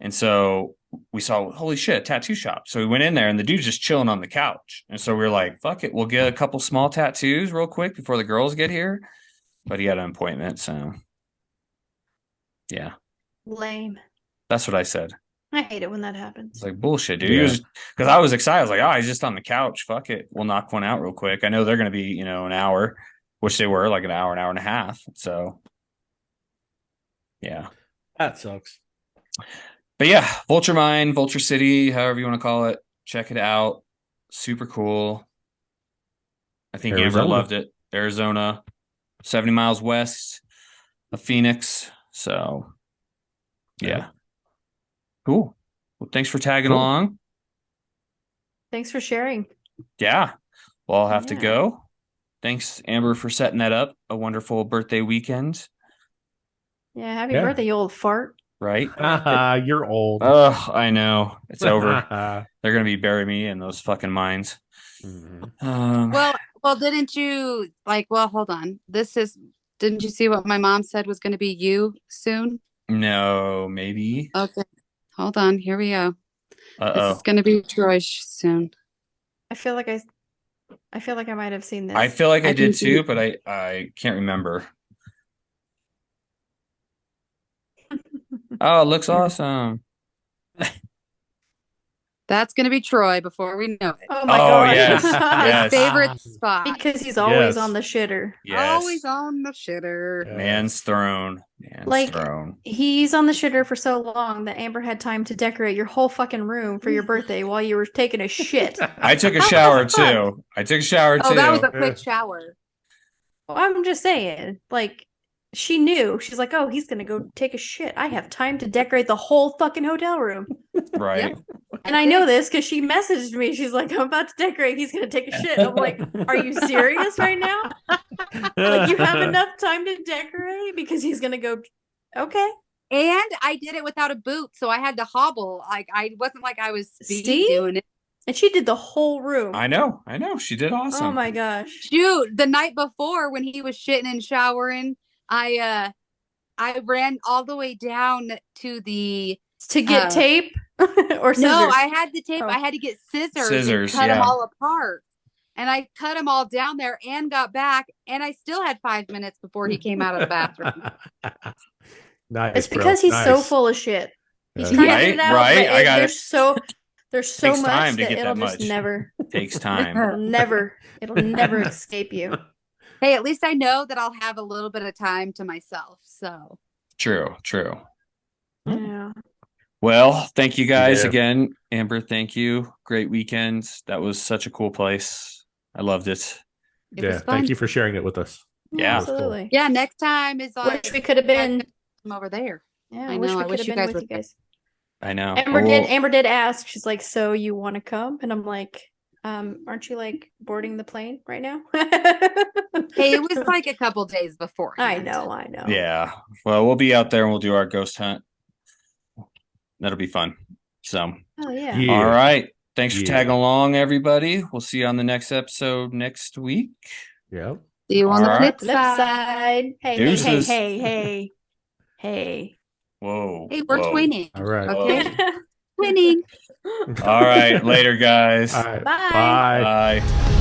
[SPEAKER 1] and so we saw, holy shit, tattoo shop. So we went in there and the dude's just chilling on the couch. And so we were like, fuck it, we'll get a couple small tattoos real quick before the girls get here. But he had an appointment, so yeah.
[SPEAKER 2] Lame.
[SPEAKER 1] That's what I said.
[SPEAKER 2] I hate it when that happens.
[SPEAKER 1] It's like bullshit, dude.
[SPEAKER 3] Yeah.
[SPEAKER 1] Because I was excited. I was like, oh, he's just on the couch. Fuck it. We'll knock one out real quick. I know they're gonna be, an hour, which they were like an hour and a half. So yeah.
[SPEAKER 3] That sucks.
[SPEAKER 1] But yeah, Vulture Mine, Vulture City, however you want to call it. Check it out. Super cool. I think Amber loved it. Arizona, 70 miles west of Phoenix. So, yeah. Cool. Well, thanks for tagging along.
[SPEAKER 2] Thanks for sharing.
[SPEAKER 1] Yeah. Well, I'll have to go. Thanks, Amber, for setting that up. A wonderful birthday weekend.
[SPEAKER 2] Yeah, happy birthday, you old fart.
[SPEAKER 1] Right?
[SPEAKER 3] You're old.
[SPEAKER 1] Oh, I know. It's over. They're going to be burying me in those fucking mines.
[SPEAKER 3] Mm-hmm.
[SPEAKER 4] Well, didn't you hold on. Didn't you see what my mom said was going to be you soon?
[SPEAKER 1] No, maybe.
[SPEAKER 4] Okay. Hold on. Here we go.
[SPEAKER 1] Uh-oh.
[SPEAKER 4] This is going to be Troy soon.
[SPEAKER 2] I feel like I might have seen this.
[SPEAKER 1] I feel like I did too, but I can't remember. Oh, it looks awesome.
[SPEAKER 4] That's going to be Troy before we know it.
[SPEAKER 2] Oh my god.
[SPEAKER 1] Yes.
[SPEAKER 4] His
[SPEAKER 1] Yes.
[SPEAKER 4] favorite spot.
[SPEAKER 2] Because he's always on the shitter.
[SPEAKER 1] Yes.
[SPEAKER 4] Always on the shitter.
[SPEAKER 1] Man's throne. Throne.
[SPEAKER 2] He's on the shitter for so long that Amber had time to decorate your whole fucking room for your birthday while you were taking a shit.
[SPEAKER 1] I took a shower too.
[SPEAKER 4] Oh, that was a quick shower.
[SPEAKER 2] Well, I'm just saying, she knew. She's like, oh, he's gonna go take a shit. I have time to decorate the whole fucking hotel room.
[SPEAKER 1] Right.
[SPEAKER 4] Yep.
[SPEAKER 2] And I know this because she messaged me. She's like, I'm about to decorate. He's gonna take a shit. And I'm like, are you serious right now? Like, you have enough time to decorate because he's gonna go. Okay.
[SPEAKER 4] And I did it without a boot, so I had to hobble. Like I wasn't like I was speed
[SPEAKER 2] See?
[SPEAKER 4] doing it.
[SPEAKER 2] And she did the whole room.
[SPEAKER 1] I know. She did awesome.
[SPEAKER 2] Oh my gosh.
[SPEAKER 4] Shoot, the night before when he was shitting and showering, I ran all the way down to the
[SPEAKER 2] To get tape or scissors?
[SPEAKER 4] No, I had the tape.
[SPEAKER 2] Oh.
[SPEAKER 4] I had to get scissors
[SPEAKER 1] Scissors,
[SPEAKER 4] and cut them
[SPEAKER 1] yeah.
[SPEAKER 4] all apart. And I cut them all down there and got back, and I still had 5 minutes before he came out of the bathroom.
[SPEAKER 3] Nice.
[SPEAKER 2] It's because he's so full of shit. He's trying to get it out,
[SPEAKER 1] Right.
[SPEAKER 2] but
[SPEAKER 1] I got
[SPEAKER 2] there's so
[SPEAKER 1] Takes
[SPEAKER 2] much
[SPEAKER 1] time to
[SPEAKER 2] that
[SPEAKER 1] get
[SPEAKER 2] it'll
[SPEAKER 1] that
[SPEAKER 2] just
[SPEAKER 1] much.
[SPEAKER 2] never,
[SPEAKER 1] takes time.
[SPEAKER 2] it'll never escape you.
[SPEAKER 4] Hey, at least I know that I'll have a little bit of time to myself. So
[SPEAKER 1] True.
[SPEAKER 2] Yeah.
[SPEAKER 1] Well, thank you guys
[SPEAKER 3] Yeah.
[SPEAKER 1] again. Amber, thank you. Great weekend. That was such a cool place. I loved it.
[SPEAKER 4] It was
[SPEAKER 3] Yeah.
[SPEAKER 4] fun.
[SPEAKER 3] Thank you for sharing it with us.
[SPEAKER 1] Yeah.
[SPEAKER 2] Absolutely.
[SPEAKER 4] yeah, next time is like
[SPEAKER 2] Wish we could have been.
[SPEAKER 4] I'm over there.
[SPEAKER 2] Yeah,
[SPEAKER 4] I
[SPEAKER 2] I wish
[SPEAKER 4] know,
[SPEAKER 2] we
[SPEAKER 4] I
[SPEAKER 2] could
[SPEAKER 4] wish
[SPEAKER 2] have
[SPEAKER 4] you
[SPEAKER 2] been
[SPEAKER 4] guys
[SPEAKER 2] with
[SPEAKER 4] were
[SPEAKER 2] you guys.
[SPEAKER 1] I know.
[SPEAKER 2] Amber did ask. She's like, so you want to come? And I'm like, aren't you like boarding the plane right now?
[SPEAKER 4] Hey, it was like a couple days before.
[SPEAKER 2] I know.
[SPEAKER 1] Yeah. Well, we'll be out there and we'll do our ghost hunt. That'll be fun. So,
[SPEAKER 2] Oh yeah.
[SPEAKER 3] Yeah.
[SPEAKER 1] all right. Thanks for
[SPEAKER 3] Yeah.
[SPEAKER 1] tagging along, everybody. We'll see you on the next episode next week.
[SPEAKER 3] Yep.
[SPEAKER 4] See you on the
[SPEAKER 1] All
[SPEAKER 4] flip
[SPEAKER 1] right.
[SPEAKER 2] Flip
[SPEAKER 4] side.
[SPEAKER 2] side. Hey,
[SPEAKER 1] Deuces.
[SPEAKER 2] hey.
[SPEAKER 1] Whoa.
[SPEAKER 4] Hey, we're
[SPEAKER 1] Whoa.
[SPEAKER 4] twinning.
[SPEAKER 3] All right.
[SPEAKER 4] Okay. Twinning.
[SPEAKER 1] All right. Later, guys.
[SPEAKER 3] All right.
[SPEAKER 2] Bye.
[SPEAKER 3] Bye.
[SPEAKER 1] Bye.